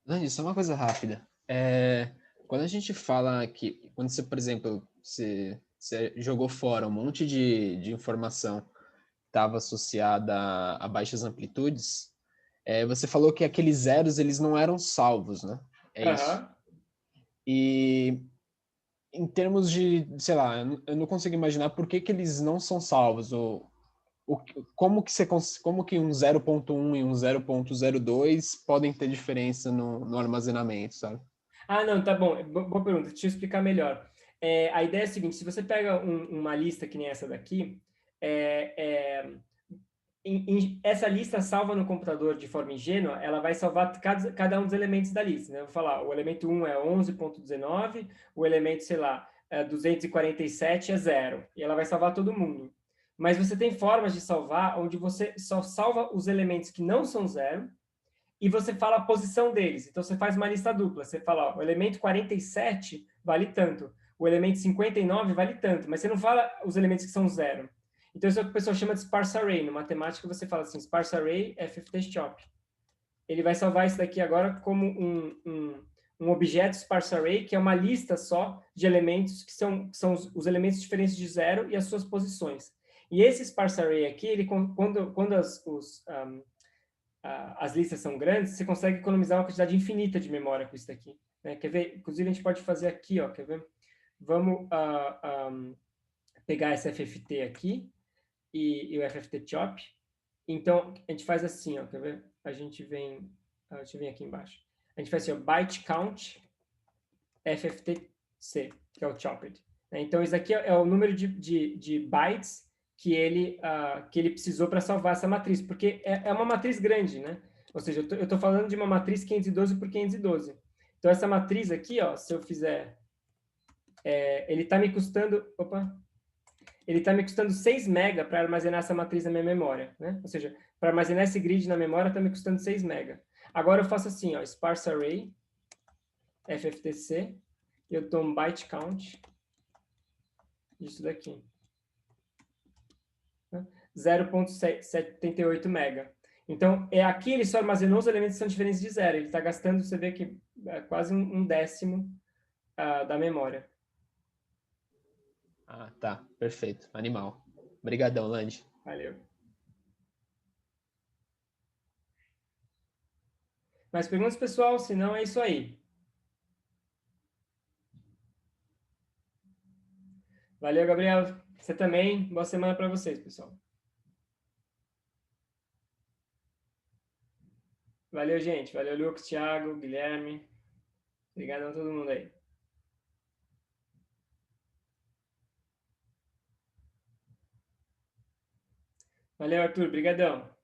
Dani, só uma coisa rápida. Quando a gente fala que, quando você, por exemplo, você jogou fora um monte de informação estava associada a baixas amplitudes, você falou que aqueles zeros eles não eram salvos, né? É isso. Aham. E em termos de, sei lá, eu não consigo imaginar por que eles não são salvos. O, como que um 0.1 e um 0.02 podem ter diferença no armazenamento, sabe? Ah, não, tá bom. Boa pergunta. Deixa eu explicar melhor. A ideia é a seguinte: se você pega uma lista que nem essa daqui, é, é, essa lista salva no computador de forma ingênua, ela vai salvar cada um dos elementos da lista, né? Eu vou falar, o elemento 1 é 11.19, o elemento, sei lá, 247 é 0, e ela vai salvar todo mundo. Mas você tem formas de salvar onde você só salva os elementos que não são 0 e você fala a posição deles. Então, você faz uma lista dupla. Você fala, ó, o elemento 47 vale tanto, o elemento 59 vale tanto, mas você não fala os elementos que são 0. Então, isso é o que o pessoal chama de sparse array. No matemática, você fala assim, sparse array FFT shop. Ele vai salvar isso daqui agora como um objeto sparse array, que é uma lista só de elementos que são os elementos diferentes de 0 e as suas posições. E esse sparse array aqui, quando as listas são grandes, você consegue economizar uma quantidade infinita de memória com isso daqui, né? Quer ver? Inclusive, a gente pode fazer aqui, ó, quer ver? Vamos pegar esse FFT aqui e o FFT chop. Então, a gente faz assim, ó, quer ver? A gente vem aqui embaixo. A gente faz assim, ó, byte count FFTC, que é o chopped. Então, isso aqui é o número de bytes que ele precisou para salvar essa matriz, porque é uma matriz grande, né? Ou seja, eu estou falando de uma matriz 512 por 512. Então, essa matriz aqui, ó, se eu fizer... ele está me custando... Opa! Ele está me custando 6 mega para armazenar essa matriz na minha memória, né? Ou seja, para armazenar esse grid na memória está me custando 6 mega. Agora eu faço assim, ó, sparse array, FFTC, e eu dou um byte count disso daqui. 0.78 mega. Então, aqui ele só armazenou os elementos que são diferentes de zero. Ele está gastando, você vê que é quase um décimo da memória. Ah, tá. Perfeito. Animal. Obrigadão, Lange. Valeu. Mais perguntas, pessoal? Se não, é isso aí. Valeu, Gabriel. Você também. Boa semana para vocês, pessoal. Valeu, gente. Valeu, Lucas, Thiago, Guilherme. Obrigado a todo mundo aí. Valeu, Arthur. Brigadão.